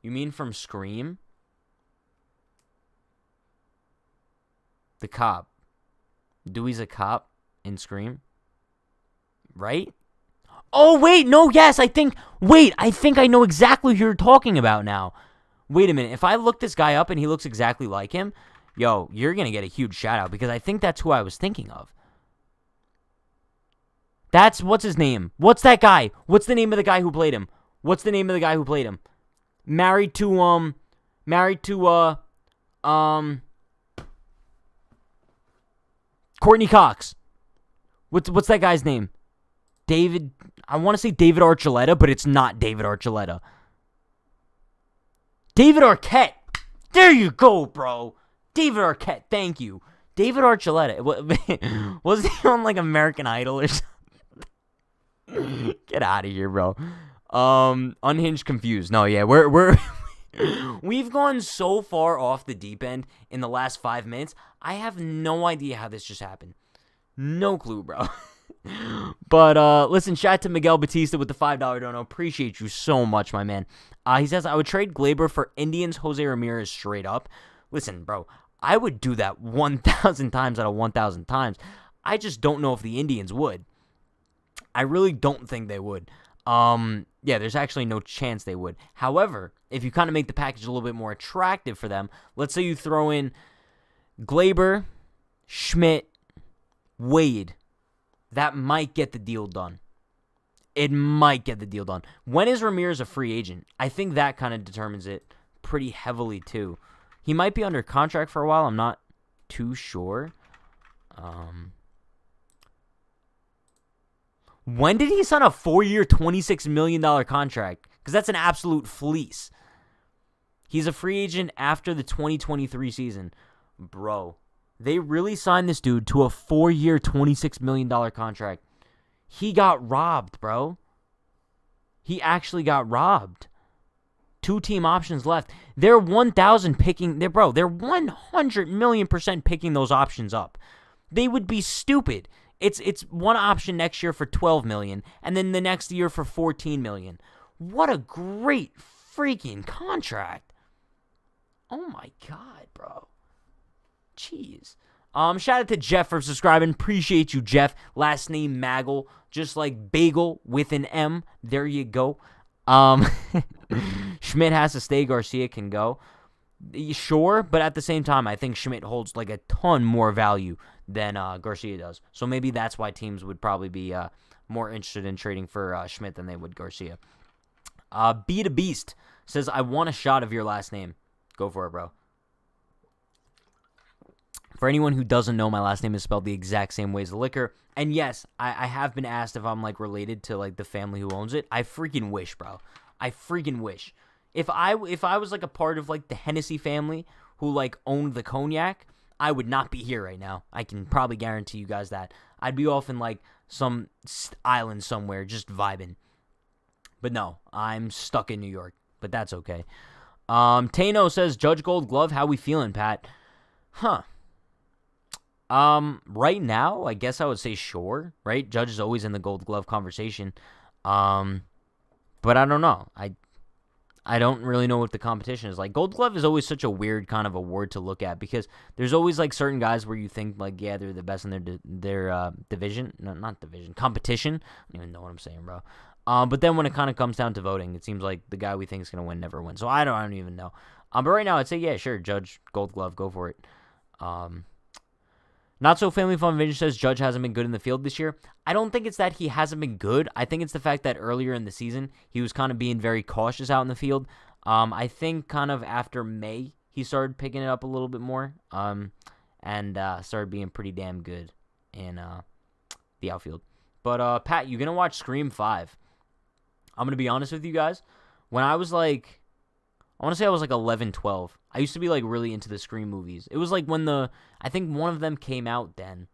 [SPEAKER 2] You mean from Scream? The cop. Dewey's a cop in Scream? Right? Oh, wait, no, yes, I think I know exactly who you're talking about now. Wait a minute, if I look this guy up and he looks exactly like him, yo, you're going to get a huge shout out because I think that's who I was thinking of. What's his name? What's that guy? What's the name of the guy who played him? Married to Courtney Cox. What's that guy's name? David, I want to say David Archuleta, but it's not David Archuleta. David Arquette. There you go, bro. David Arquette, thank you. David Archuleta. Was he on like American Idol or something? Get out of here, bro. Unhinged confused. No, yeah, we've gone so far off the deep end in the last 5 minutes. I have no idea how this just happened. No clue, bro. But listen, shout out to Miguel Batista with the $5 dono. Appreciate you so much, my man. He says, I would trade Glaber for Indians Jose Ramirez straight up. Listen, bro, I would do that 1,000 times out of 1,000 times. I just don't know if the Indians would. I really don't think they would. Yeah, there's actually no chance they would. However, if you kind of make the package a little bit more attractive for them, let's say you throw in Glaber, Schmidt, Wade, that might get the deal done. It might get the deal done. When is Ramirez a free agent? I think that kind of determines it pretty heavily, too. He might be under contract for a while. I'm not too sure. When did he sign a 4-year, $26 million contract? Because that's an absolute fleece. He's a free agent after the 2023 season. Bro, they really signed this dude to a 4-year, $26 million contract. He got robbed, bro. He actually got robbed. 2 team options left. They're 1,000 picking. They're 100 million% picking those options up. They would be stupid. It's one option next year for $12 million, and then the next year for $14 million. What a great freaking contract! Oh my god, bro. Jeez. Shout out to Jeff for subscribing. Appreciate you, Jeff. Last name Maggle, just like bagel with an M. There you go. Schmidt has to stay. Garcia can go. Sure, but at the same time, I think Schmidt holds like a ton more value than Garcia does. So maybe that's why teams would probably be more interested in trading for Schmidt than they would Garcia. Be the Beast says, I want a shot of your last name. Go for it, bro. For anyone who doesn't know, my last name is spelled the exact same way as the liquor. And yes, I have been asked if I'm like related to like the family who owns it. I freaking wish, bro. I freaking wish. If I was like a part of like the Hennessy family who like owned the cognac, I would not be here right now. I can probably guarantee you guys that. I'd be off in like some island somewhere just vibing. But no, I'm stuck in New York. But that's okay. Tano says, Judge Gold Glove, how we feeling, Pat? Huh. Right now, I guess I would say sure, right? Judge is always in the Gold Glove conversation. But I don't know. I don't really know what the competition is like. Gold Glove is always such a weird kind of award to look at because there's always like certain guys where you think like, yeah, they're the best in their division. No, not division. Competition. I don't even know what I'm saying, bro. But then when it kind of comes down to voting, it seems like the guy we think is going to win never wins. So I don't even know. But right now I'd say, yeah, sure, Judge, Gold Glove, go for it. Not So Family Fun Vintage says Judge hasn't been good in the field this year. I don't think it's that he hasn't been good. I think it's the fact that earlier in the season, he was kind of being very cautious out in the field. I think kind of after May, he started picking it up a little bit more and started being pretty damn good in the outfield. But, Pat, you're going to watch Scream 5. I'm going to be honest with you guys. When I was like, I want to say I was like 11, 12. I used to be like really into the Scream movies. It was like when I think one of them came out then.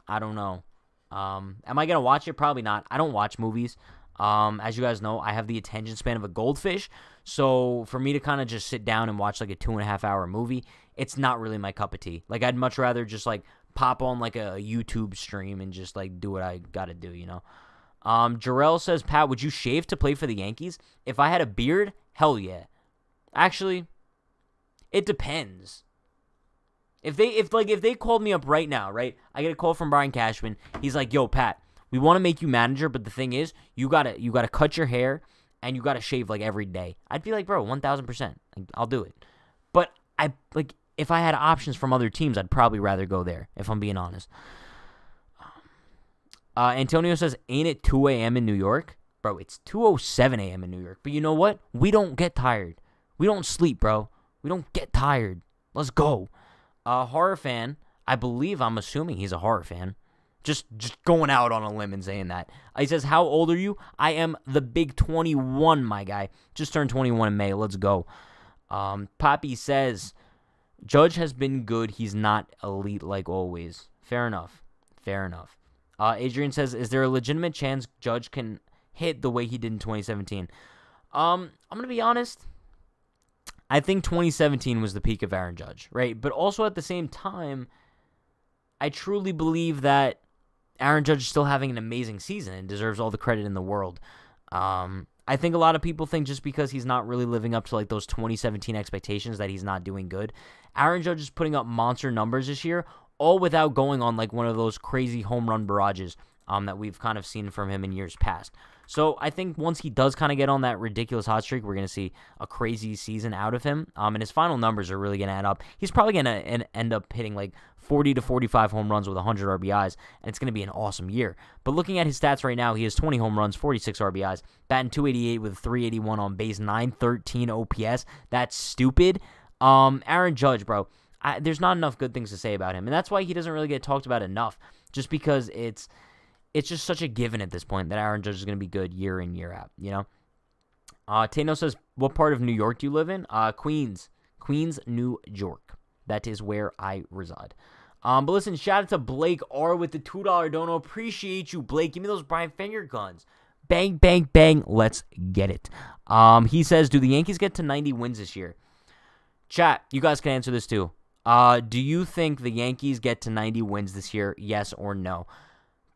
[SPEAKER 2] I don't know. Am I going to watch it? Probably not. I don't watch movies. As you guys know, I have the attention span of a goldfish. So for me to kind of just sit down and watch like a 2.5 hour movie, it's not really my cup of tea. Like I'd much rather just like pop on like a YouTube stream and just like do what I got to do, you know? Jarrell says, Pat, would you shave to play for the Yankees? If I had a beard, hell yeah. Actually, it depends. If they called me up right now, right? I get a call from Brian Cashman. He's like, "Yo, Pat, we want to make you manager, but the thing is, you gotta cut your hair and you gotta shave like every day." I'd be like, "Bro, 1,000%, I'll do it." But if I had options from other teams, I'd probably rather go there. If I'm being honest. Antonio says, "Ain't it 2 a.m. in New York, bro? It's 2:07 a.m. in New York. But you know what? We don't get tired. We don't sleep, bro. We don't get tired. Let's go." Horror fan. I'm assuming he's a horror fan. Just going out on a limb and saying that. He says, "How old are you?" I am the big 21, my guy. Just turned 21 in May. Let's go. Poppy says, Judge has been good. He's not elite like always. Fair enough. Adrian says, "Is there a legitimate chance Judge can hit the way he did in 2017? I'm going to be honest. I think 2017 was the peak of Aaron Judge, right? But also at the same time, I truly believe that Aaron Judge is still having an amazing season and deserves all the credit in the world. I think a lot of people think just because he's not really living up to like those 2017 expectations that he's not doing good. Aaron Judge is putting up monster numbers this year, all without going on like one of those crazy home run barrages that we've kind of seen from him in years past. So I think once he does kind of get on that ridiculous hot streak, we're going to see a crazy season out of him. And his final numbers are really going to add up. He's probably going to end up hitting like 40 to 45 home runs with 100 RBIs, and it's going to be an awesome year. But looking at his stats right now, he has 20 home runs, 46 RBIs, batting .288 with 381 on base, 913 OPS. That's stupid. Aaron Judge, bro, there's not enough good things to say about him, and that's why he doesn't really get talked about enough, just because it's just such a given at this point that Aaron Judge is going to be good year in, year out, you know? Tano says, what part of New York do you live in? Queens, New York. That is where I reside. But listen, shout out to Blake R with the $2 dono. Appreciate you, Blake. Give me those Brian Finger guns. Bang, bang, bang. Let's get it. He says, do the Yankees get to 90 wins this year? Chat, you guys can answer this too. Do you think the Yankees get to 90 wins this year? Yes or no?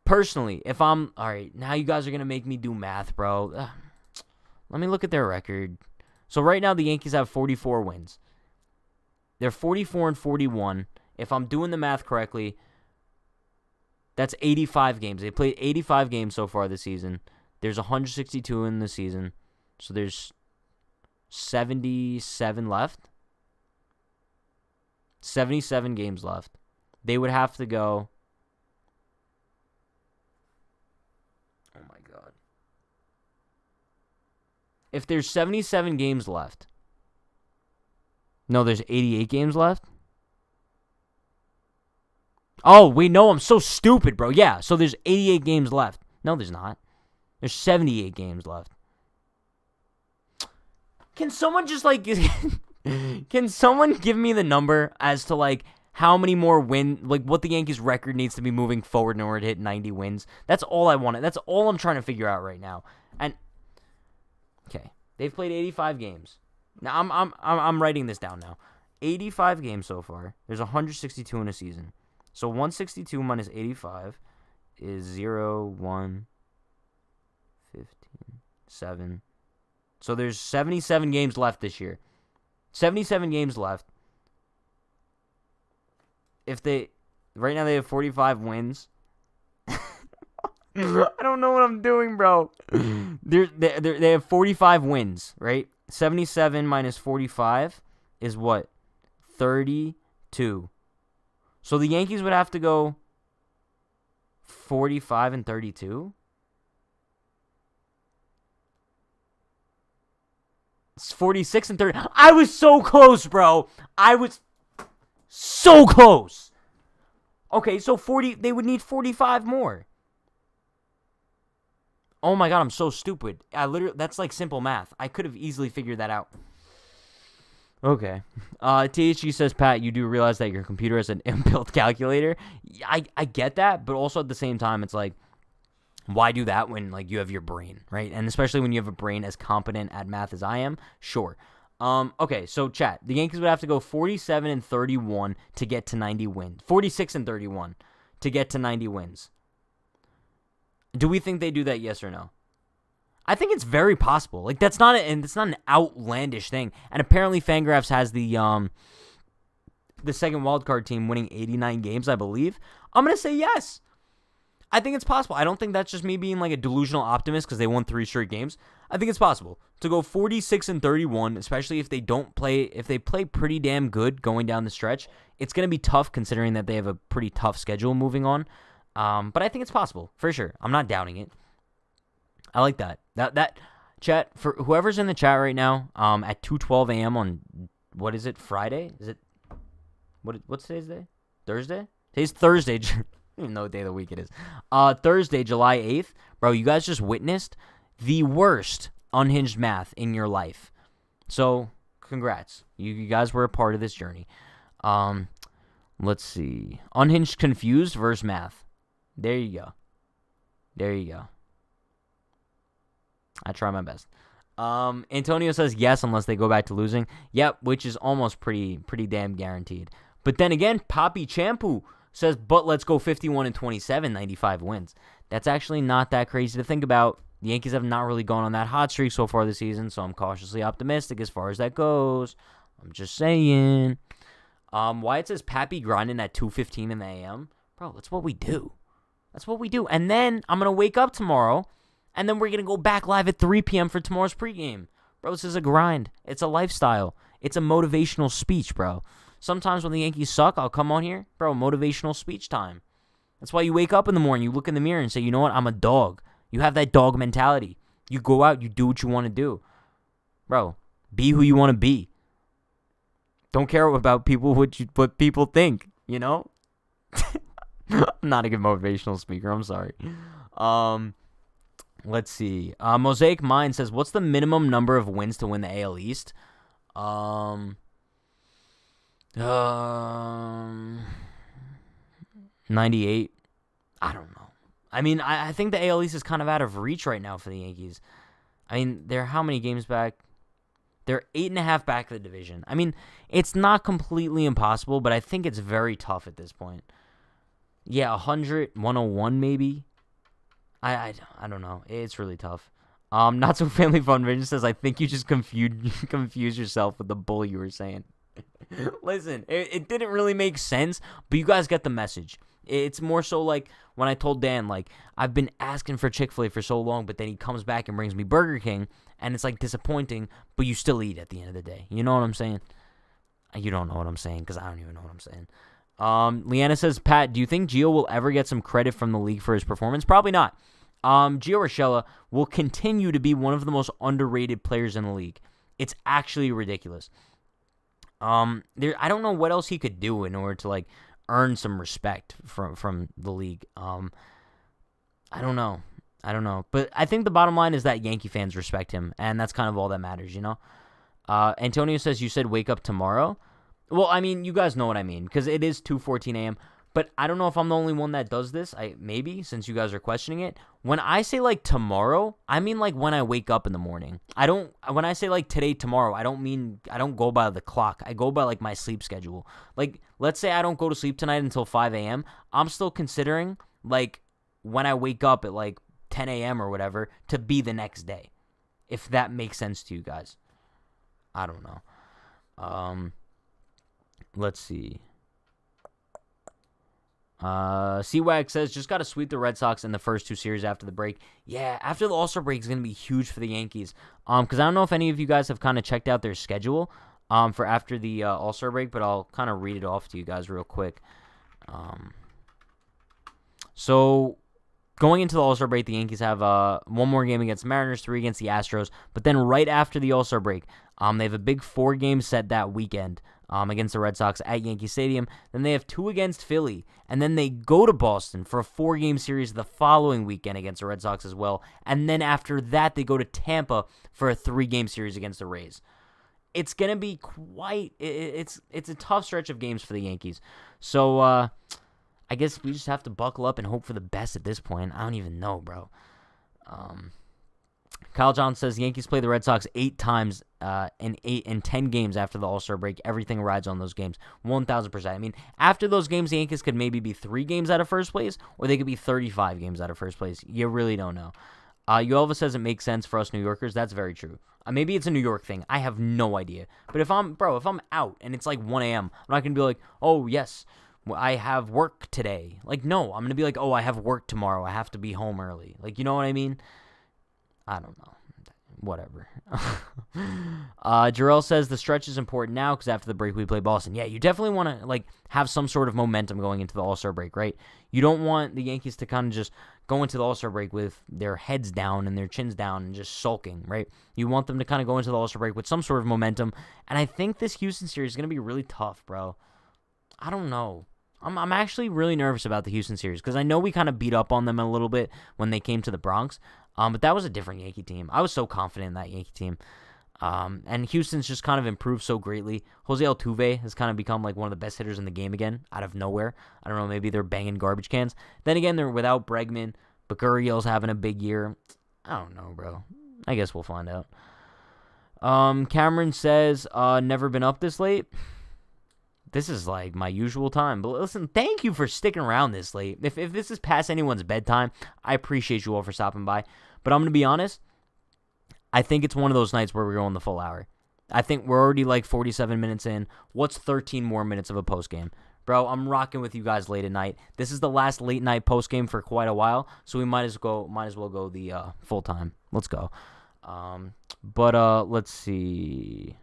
[SPEAKER 2] Personally, if I'm... All right, now you guys are going to make me do math, bro. Let me look at their record. So right now the Yankees have 44 wins. They're 44 and 41. If I'm doing the math correctly, that's 85 games. They played 85 games so far this season. There's 162 in the season. So there's 77 left. 77 games left. They would have to go... Oh my God. If there's 77 games left... No, there's 88 games left. Oh, wait, no, I'm so stupid, bro. Yeah, so there's 88 games left. No, there's not. There's 78 games left. Can someone just, like, can someone give me the number as to, like, how many more what the Yankees record needs to be moving forward in order to hit 90 wins? That's all I wanted. That's all I'm trying to figure out right now. And, okay, they've played 85 games. Now, I'm writing this down now. 85 games so far. There's 162 in a season. So 162 minus 85 is 0, 1, 15, 7. So there's 77 games left this year. 77 games left. Right now they have 45 wins. I don't know what I'm doing, bro. They have 45 wins, right? 77 minus 45 is what? 32. So the Yankees would have to go 45 and 32. It's 46 and 30. I was so close, bro. I was so close. Okay, so they would need 45 more. Oh my god, I'm so stupid. That's like simple math. I could have easily figured that out. Okay. THG says, Pat, you do realize that your computer has an inbuilt calculator. I get that, but also at the same time, it's like, why do that when, like, you have your brain, right? And especially when you have a brain as competent at math as I am, sure. Okay, so chat. The Yankees would have to go 47 and 31 to get to 90 wins. 46 and 31 to get to 90 wins. Do we think they do that, yes or no? I think it's very possible. Like, it's not an outlandish thing. And apparently Fangraphs has the second wildcard team winning 89 games, I believe. I'm going to say yes. I think it's possible. I don't think that's just me being like a delusional optimist because they won 3 straight games. I think it's possible to go 46 and 31, especially if they play pretty damn good going down the stretch. It's going to be tough considering that they have a pretty tough schedule moving on. But I think it's possible for sure. I'm not doubting it. I like that. That chat, for whoever's in the chat right now, at 2:12 a.m. on, what is it, Friday? Is it, what's today's day? Thursday? Today's Thursday. I don't even know what day of the week it is. Thursday, July 8th. Bro, you guys just witnessed the worst unhinged math in your life. So, congrats. You guys were a part of this journey. Let's see. Unhinged confused versus math. There you go. There you go. I try my best. Antonio says yes unless they go back to losing. Yep, which is almost pretty damn guaranteed. But then again, Papi Champu says, but let's go 51 and 27, 95 wins. That's actually not that crazy to think about. The Yankees have not really gone on that hot streak so far this season, so I'm cautiously optimistic as far as that goes. I'm just saying. Wyatt says Pappy grinding at 2:15 in the a.m. Bro, that's what we do. That's what we do. And then I'm going to wake up tomorrow, and then we're going to go back live at 3 p.m. for tomorrow's pregame. Bro, this is a grind. It's a lifestyle. It's a motivational speech, bro. Sometimes when the Yankees suck, I'll come on here. Bro, motivational speech time. That's why you wake up in the morning, you look in the mirror and say, you know what, I'm a dog. You have that dog mentality. You go out, you do what you want to do. Bro, be who you want to be. Don't care about people what people think, you know? I'm not a good motivational speaker, I'm sorry. Let's see. Mosaic Mind says, what's the minimum number of wins to win the AL East? 98. I don't know. I mean, I think the AL East is kind of out of reach right now for the Yankees. I mean, they're how many games back? They're 8.5 back of the division. I mean, it's not completely impossible, but I think it's very tough at this point. Yeah, 100, 101 maybe. I don't know. It's really tough. Not So Family Fun Vision says, I think you just confuse yourself with the bull you were saying. Listen, it didn't really make sense, but you guys get the message. It's more so like when I told Dan, like, I've been asking for Chick-fil-A for so long, but then he comes back and brings me Burger King, and it's, like, disappointing, but you still eat at the end of the day. You know what I'm saying? You don't know what I'm saying, because I don't even know what I'm saying. Leanna says, Pat, do you think Gio will ever get some credit from the league for his performance? Probably not. Gio Urshela will continue to be one of the most underrated players in the league. It's actually ridiculous. I don't know what else he could do in order to, like, earn some respect from the league. I don't know. But I think the bottom line is that Yankee fans respect him, and that's kind of all that matters, you know? Antonio says, you said wake up tomorrow? Well, I mean, you guys know what I mean, because it is 2:14 a.m., but I don't know if I'm the only one that does this. Maybe, since you guys are questioning it. When I say, like, tomorrow, I mean, like, when I wake up in the morning. When I say, like, today, tomorrow, I don't go by the clock. I go by, like, my sleep schedule. Like, let's say I don't go to sleep tonight until 5 a.m. I'm still considering, like, when I wake up at, like, 10 a.m. or whatever, to be the next day. If that makes sense to you guys. I don't know. Let's see. C-Wag says, just got to sweep the Red Sox in the first 2 series after the break. Yeah, after the All-Star break is going to be huge for the Yankees. Because I don't know if any of you guys have kind of checked out their schedule for after the All-Star break, but I'll kind of read it off to you guys real quick. So, going into the All-Star break, the Yankees have 1 more game against the Mariners, 3 against the Astros. But then right after the All-Star break, they have a big 4-game set that weekend against the Red Sox at Yankee Stadium. Then they have 2 against Philly. And then they go to Boston for a 4-game series the following weekend against the Red Sox as well. And then after that, they go to Tampa for a 3-game series against the Rays. It's going to be quite... It's a tough stretch of games for the Yankees. So, I guess we just have to buckle up and hope for the best at this point. I don't even know, bro. Kyle John says Yankees play the Red Sox 8 times in 10 games after the All-Star break. Everything rides on those games. 1,000%. I mean, after those games, the Yankees could maybe be 3 games out of first place, or they could be 35 games out of first place. You really don't know. Uelva says it makes sense for us New Yorkers. That's very true. Maybe it's a New York thing. I have no idea. But if I'm out and it's like 1 a.m., I'm not going to be like, oh, yes, I have work today. Like, no, I'm going to be like, oh, I have work tomorrow. I have to be home early. Like, you know what I mean? I don't know. Whatever. Jarrell says the stretch is important now because after the break we play Boston. Yeah, you definitely want to like have some sort of momentum going into the All-Star break, right? You don't want the Yankees to kind of just go into the All-Star break with their heads down and their chins down and just sulking, right? You want them to kind of go into the All-Star break with some sort of momentum. And I think this Houston series is going to be really tough, bro. I don't know. I'm actually really nervous about the Houston series because I know we kind of beat up on them a little bit when they came to the Bronx, but that was a different Yankee team. I was so confident in that Yankee team, and Houston's just kind of improved so greatly. Jose Altuve has kind of become like one of the best hitters in the game again, out of nowhere. I don't know, maybe they're banging garbage cans. Then again, they're without Bregman, but Gurriel's having a big year. I don't know, bro. I guess we'll find out. Cameron says, never been up this late. This is like my usual time. But listen, thank you for sticking around this late. If this is past anyone's bedtime, I appreciate you all for stopping by. But I'm going to be honest, I think it's one of those nights where we're going the full hour. I think we're already like 47 minutes in. What's 13 more minutes of a postgame? Bro, I'm rocking with you guys late at night. This is the last late night postgame for quite a while, so we might as well go the full time. Let's go. Let's see.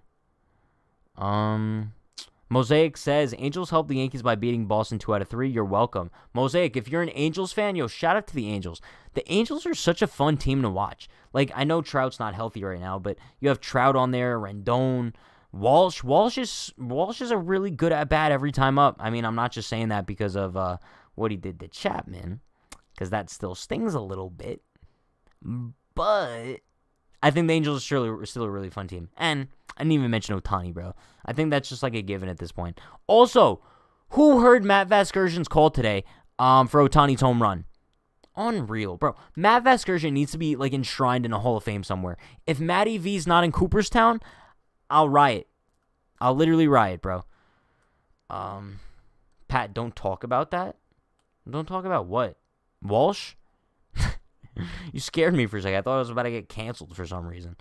[SPEAKER 2] Mosaic says, Angels helped the Yankees by beating Boston 2 out of 3. You're welcome. Mosaic, if you're an Angels fan, yo, shout out to the Angels. The Angels are such a fun team to watch. Like, I know Trout's not healthy right now, but you have Trout on there, Rendon, Walsh. Walsh is a really good at-bat every time up. I mean, I'm not just saying that because of what he did to Chapman, because that still stings a little bit. But I think the Angels are still a really fun team. And I didn't even mention Ohtani, bro. I think that's just like a given at this point. Also, who heard Matt Vasgersian's call today for Ohtani's home run? Unreal, bro. Matt Vasgersian needs to be like enshrined in a Hall of Fame somewhere. If Matty V's not in Cooperstown, I'll riot. I'll literally riot, bro. Pat, don't talk about that. Don't talk about what? Walsh? You scared me for a second. I thought I was about to get canceled for some reason.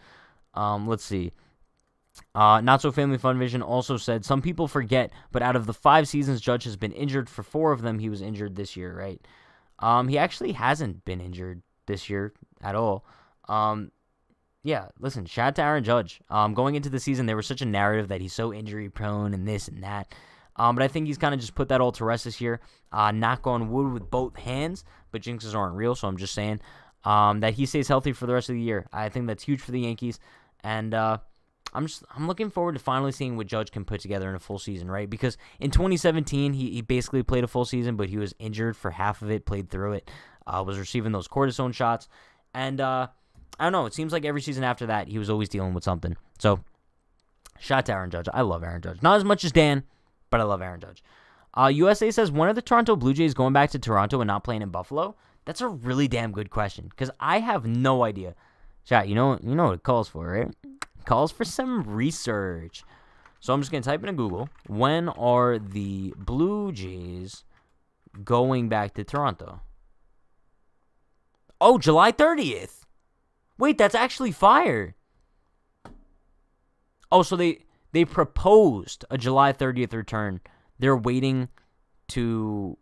[SPEAKER 2] Let's see. Not So Family Fun Vision also said, some people forget, but out of the 5 seasons Judge has been injured, for 4 of them he was injured this year, right? He actually hasn't been injured this year at all. Yeah, listen, shout out to Aaron Judge. Going into the season, there was such a narrative that he's so injury prone and this and that. But I think he's kind of just put that all to rest this year. Knock on wood with both hands, but jinxes aren't real, so I'm just saying that he stays healthy for the rest of the year. I think that's huge for the Yankees, and I'm looking forward to finally seeing what Judge can put together in a full season, right? Because in 2017 he basically played a full season, but he was injured for half of it, played through it, was receiving those cortisone shots, and I don't know. It seems like every season after that he was always dealing with something. So shout out to Aaron Judge. I love Aaron Judge, not as much as Dan, but I love Aaron Judge. USA says, when are the Toronto Blue Jays going back to Toronto and not playing in Buffalo? That's a really damn good question because I have no idea. Chat, you know what it calls for, right? It calls for some research. So I'm just going to type into Google, when are the Blue Jays going back to Toronto? Oh, July 30th. Wait, that's actually fire. Oh, so they proposed a July 30th return. They're waiting for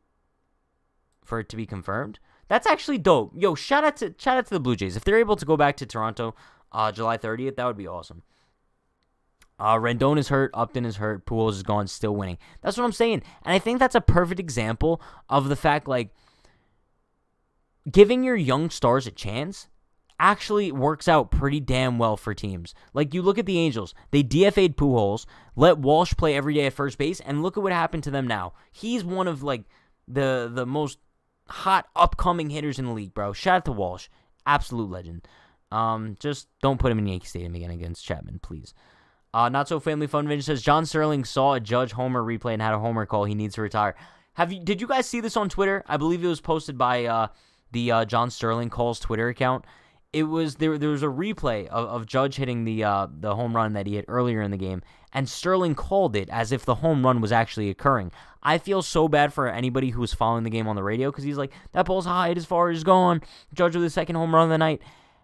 [SPEAKER 2] it to be confirmed. That's actually dope. Yo, shout out to the Blue Jays. If they're able to go back to Toronto July 30th, that would be awesome. Rendon is hurt. Upton is hurt. Pujols is gone, still winning. That's what I'm saying. And I think that's a perfect example of the fact, like, giving your young stars a chance actually works out pretty damn well for teams. Like, you look at the Angels. They DFA'd Pujols, let Walsh play every day at first base, and look at what happened to them now. He's one of, like, the most hot upcoming hitters in the league, bro. Shout out to Walsh. Absolute legend. Just don't put him in Yankee Stadium again against Chapman, please. Not So Family Fun Vision says, John Sterling saw a Judge homer replay and had a homer call. He needs to retire. Did you guys see this on Twitter? I believe it was posted by the John Sterling Calls Twitter account. It was there was a replay of Judge hitting the home run that he hit earlier in the game, and Sterling called it as if the home run was actually occurring. I feel so bad for anybody who was following the game on the radio because he's like, that ball's high as far as gone. Judge with the second home run of the night.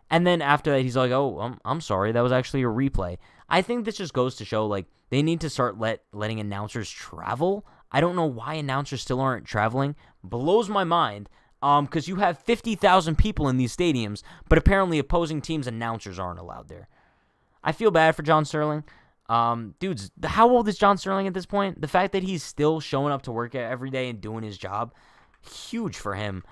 [SPEAKER 2] And then after that, he's like, oh, I'm sorry. That was actually a replay. I think this just goes to show, like, they need to start letting announcers travel. I don't know why announcers still aren't traveling. Blows my mind. Because you have 50,000 people in these stadiums, but apparently opposing teams' announcers aren't allowed there. I feel bad for John Sterling. Dudes, how old is John Sterling at this point? The fact that he's still showing up to work every day and doing his job, huge for him.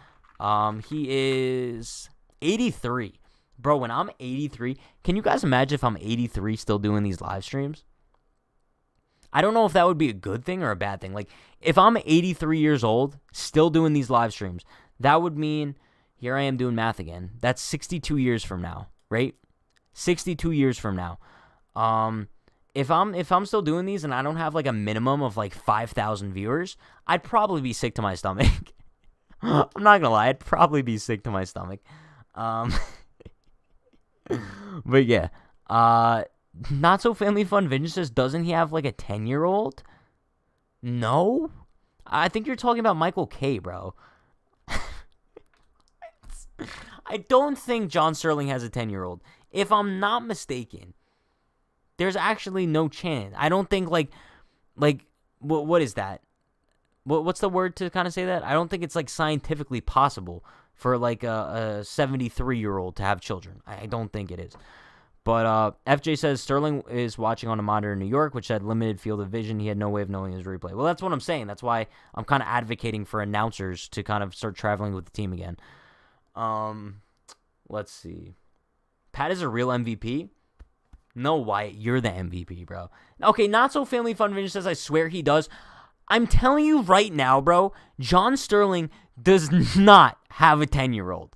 [SPEAKER 2] He is 83. Bro, when I'm 83, can you guys imagine if I'm 83 still doing these live streams? I don't know if that would be a good thing or a bad thing. Like, if I'm 83 years old, still doing these live streams, that would mean, here I am doing math again, that's 62 years from now, right? 62 years from now. If I'm still doing these and I don't have like a minimum of like 5,000 viewers, I'd probably be sick to my stomach. I'm not gonna lie, I'd probably be sick to my stomach. But yeah, Not So Family Fun Vision says, doesn't he have like a 10-year-old? No? I think you're talking about Michael K, bro. I don't think John Sterling has a 10-year-old. If I'm not mistaken, there's actually no chance. I don't think like what is that? What's the word to kind of say that? I don't think it's like scientifically possible for like a 73-year-old to have children. I don't think it is. But FJ says Sterling is watching on a monitor in New York, which had limited field of vision. He had no way of knowing his replay. Well, that's what I'm saying. That's why I'm kind of advocating for announcers to kind of start traveling with the team again. Let's see. Pat is a real MVP? No, Wyatt, you're the MVP, bro. Okay, Not So Family Fun Vision says, I swear he does. I'm telling you right now, bro, John Sterling does not have a 10-year-old.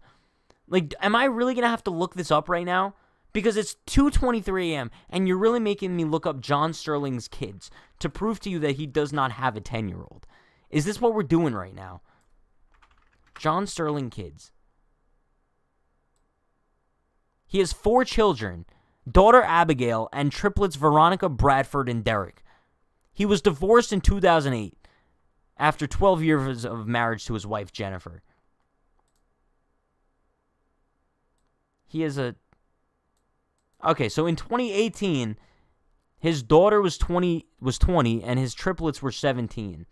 [SPEAKER 2] Like, am I really going to have to look this up right now? Because it's 2:23 a.m., and you're really making me look up John Sterling's kids to prove to you that he does not have a 10-year-old. Is this what we're doing right now? John Sterling kids. He has 4 children, daughter Abigail, and triplets Veronica, Bradford, and Derek. He was divorced in 2008 after 12 years of marriage to his wife, Jennifer. He has a... Okay, so in 2018, his daughter was 20 and his triplets were 17.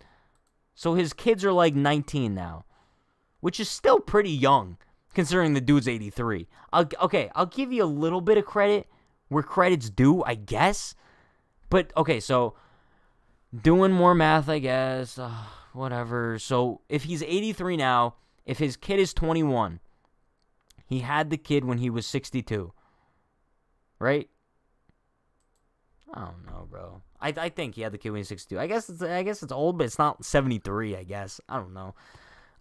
[SPEAKER 2] So his kids are like 19 now, which is still pretty young considering the dude's 83. I'll give you a little bit of credit where credit's due, I guess. But okay, so doing more math, I guess, whatever. So if he's 83 now, if his kid is 21, he had the kid when he was 62. Right? I don't know, bro. I think he had the kid when he was 62. I guess it's old, but it's not 73. I guess I don't know.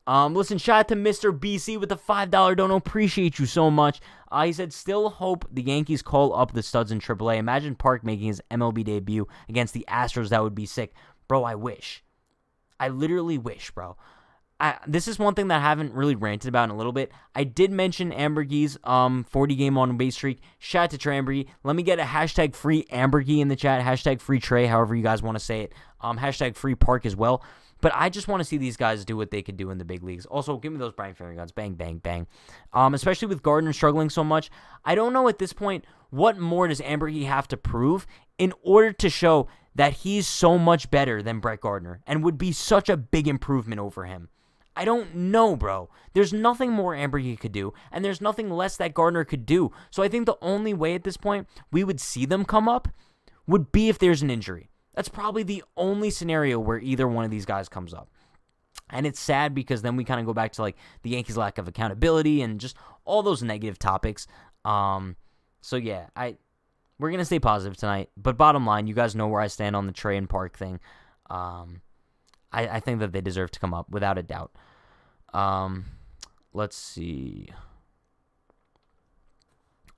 [SPEAKER 2] Listen, shout out to Mr. BC with the $5 dono. Appreciate you so much. He said, still hope the Yankees call up the studs in AAA. Imagine Park making his MLB debut against the Astros. That would be sick. Bro, I wish. I literally wish, bro. This is one thing that I haven't really ranted about in a little bit. I did mention Ambergie's 40-game on-base streak. Shout out to Trey Ambergie. Let me get a hashtag free Ambergie in the chat. Hashtag free Trey, however you guys want to say it. Hashtag free Park as well. But I just want to see these guys do what they could do in the big leagues. Also, give me those Brian Ferry guns. Bang, bang, bang. Especially with Gardner struggling so much. I don't know at this point, what more does Ambergie have to prove in order to show that he's so much better than Brett Gardner and would be such a big improvement over him? I don't know, bro. There's nothing more Ambergie could do, and there's nothing less that Gardner could do. So I think the only way at this point we would see them come up would be if there's an injury. That's probably the only scenario where either one of these guys comes up. And it's sad because then we kind of go back to like the Yankees' lack of accountability and just all those negative topics. So yeah, we're going to stay positive tonight. But bottom line, you guys know where I stand on the Trey and Park thing. I think that they deserve to come up without a doubt. Let's see.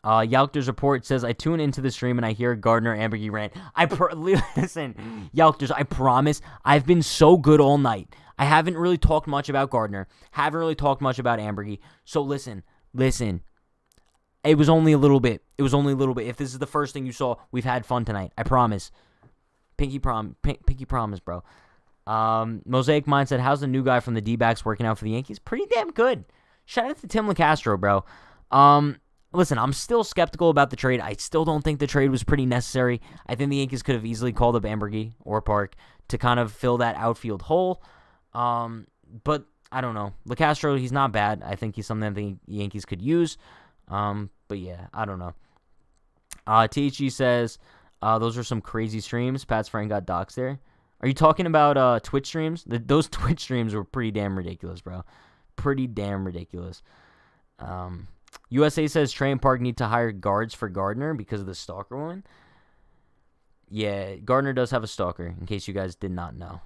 [SPEAKER 2] Yalkter's report says, I tune into the stream and I hear Gardner Ambergie rant. Listen, Yalkter's, I promise, I've been so good all night. I haven't really talked much about Gardner. Haven't really talked much about Ambergie. So listen. It was only a little bit. If this is the first thing you saw, we've had fun tonight. I promise. Pinky promise, bro. Mosaic Mindset, how's the new guy from the D-backs working out for the Yankees? Pretty damn good. Shout out to Tim LeCastro, bro. Listen, I'm still skeptical about the trade. I still don't think the trade was pretty necessary. I think the Yankees could have easily called up Ambergie or Park to kind of fill that outfield hole. But I don't know. LeCastro, he's not bad. I think he's something that the Yankees could use. But yeah, I don't know. THG says, those are some crazy streams. Pat's friend got doxxed there. Are you talking about Twitch streams? Those Twitch streams were pretty damn ridiculous, bro. Pretty damn ridiculous. USA says Trey and Park need to hire guards for Gardner because of the stalker one. Yeah, Gardner does have a stalker, in case you guys did not know.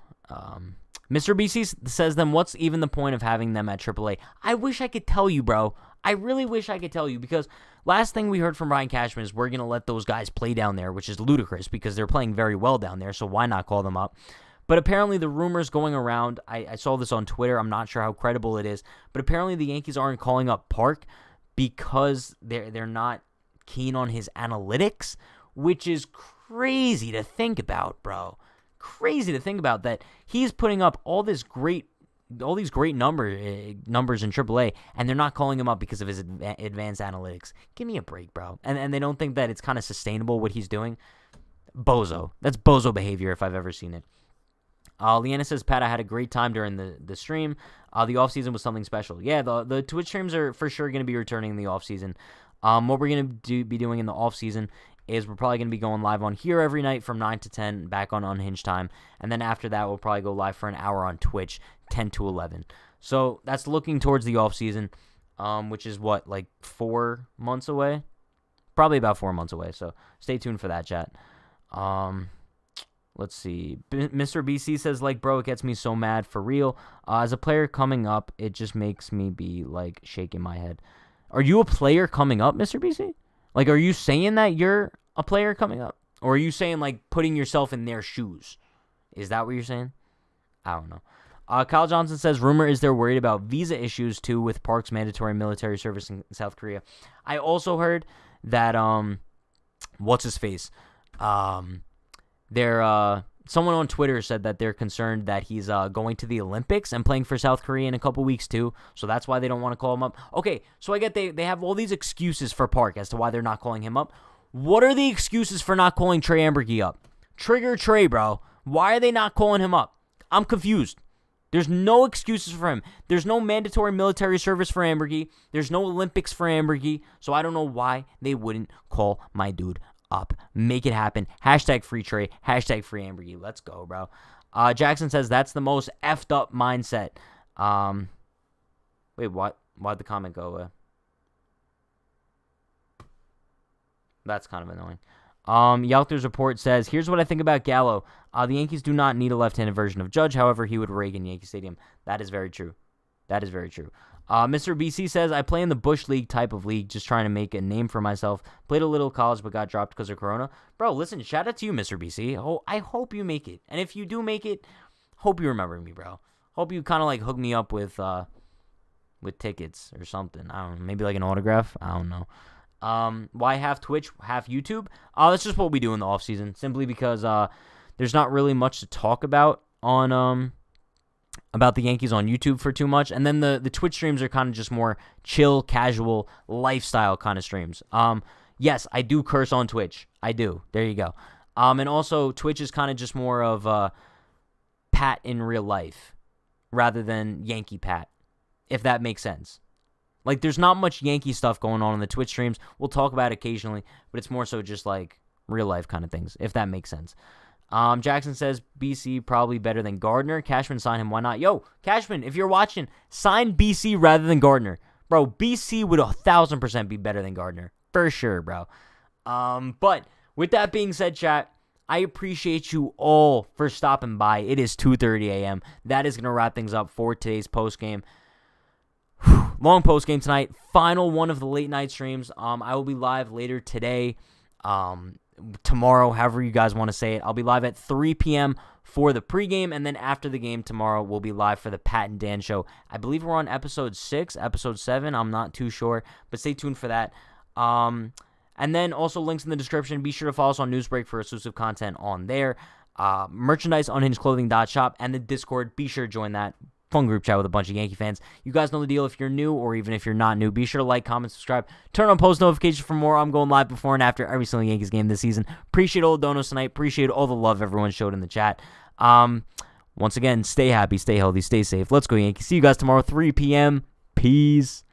[SPEAKER 2] Mr. BC says, then what's even the point of having them at AAA? I wish I could tell you, bro. I really wish I could tell you, because last thing we heard from Brian Cashman is we're going to let those guys play down there, which is ludicrous because they're playing very well down there, so why not call them up? But apparently the rumors going around, I saw this on Twitter, I'm not sure how credible it is, but apparently the Yankees aren't calling up Park because they're not keen on his analytics, which is crazy to think about, bro. Crazy to think about that he's putting up all these great numbers in AAA, and they're not calling him up because of his advanced analytics. Give me a break, bro. And they don't think that it's kind of sustainable what he's doing. Bozo. That's bozo behavior if I've ever seen it. Leanna says, Pat, I had a great time during the stream. The offseason was something special. Yeah, the Twitch streams are for sure going to be returning in the offseason. What we're going to be doing in the offseason is we're probably going to be going live on here every night from 9 to 10, back on Unhinged time. And then after that, we'll probably go live for an hour on Twitch, 10 to 11. So that's looking towards the offseason, which is what, like 4 months away? Probably about 4 months away. So stay tuned for that, chat. Let's see. Mr. BC says, like, bro, it gets me so mad for real. As a player coming up, it just makes me be, like, shaking my head. Are you a player coming up, Mr. BC? Like, are you saying that you're a player coming up? Or are you saying, like, putting yourself in their shoes? Is that what you're saying? I don't know. Kyle Johnson says, rumor is they're worried about visa issues, too, with Park's mandatory military service in South Korea. I also heard that, what's-his-face? Someone on Twitter said that they're concerned that he's going to the Olympics and playing for South Korea in a couple weeks too, so that's why they don't want to call him up. Okay, so I get they have all these excuses for Park as to why they're not calling him up. What are the excuses for not calling Trey Ambergie up? Trigger Trey, bro. Why are they not calling him up? I'm confused. There's no excuses for him. There's no mandatory military service for Ambergie. There's no Olympics for Ambergie, so I don't know why they wouldn't call my dude up. Make it happen. Hashtag free Trey. Hashtag free Ambergie. Let's go, bro. Jackson says that's the most effed up mindset. Wait, what? Why'd the comment go away? That's kind of annoying. Yalter's report says, here's what I think about Gallo. The Yankees do not need a left-handed version of Judge. However, he would rake in Yankee Stadium. That is very true. That is very true. Mr. BC says, I play in the Bush League type of league, just trying to make a name for myself. Played a little college, but got dropped because of Corona. Bro, listen, shout out to you, Mr. BC. Oh, I hope you make it. And if you do make it, hope you remember me, bro. Hope you kind of like hook me up with tickets or something. I don't know. Maybe like an autograph. I don't know. Why half Twitch, half YouTube? That's just what we do in the offseason, simply because there's not really much to talk about on about the Yankees on YouTube for too much. And then the Twitch streams are kind of just more chill, casual, lifestyle kind of streams. Yes, I do curse on Twitch. I do. There you go. And also Twitch is kind of just more of Pat in real life rather than Yankee Pat, if that makes sense. Like, there's not much Yankee stuff going on in the Twitch streams. We'll talk about it occasionally, but it's more so just like real life kind of things, if that makes sense. Jackson says BC probably better than Gardner. Cashman, sign him. Why not? Yo, Cashman, if you're watching, sign BC rather than Gardner. Bro, BC would 1,000% be better than Gardner. For sure, bro. But with that being said, chat, I appreciate you all for stopping by. It is 2:30 a.m. That is going to wrap things up for today's postgame. Long postgame tonight. Final one of the late night streams. I will be live later today. Tomorrow, however you guys want to say it. I'll be live at 3 p.m. for the pregame, and then after the game tomorrow, we'll be live for the Pat and Dan show. I believe we're on episode 6, episode 7. I'm not too sure, but stay tuned for that. And then also links in the description. Be sure to follow us on Newsbreak for exclusive content on there. Merchandise, unhingedclothing.shop, and the Discord. Be sure to join that. Fun group chat with a bunch of Yankee fans. You guys know the deal. If you're new or even if you're not new, be sure to like, comment, subscribe, turn on post notifications for more. I'm going live before and after every single Yankees game this season. Appreciate all the donos tonight. Appreciate all the love everyone showed in the chat. Once again, stay happy, stay healthy, stay safe. Let's go Yankees. See you guys tomorrow, 3 p.m. Peace.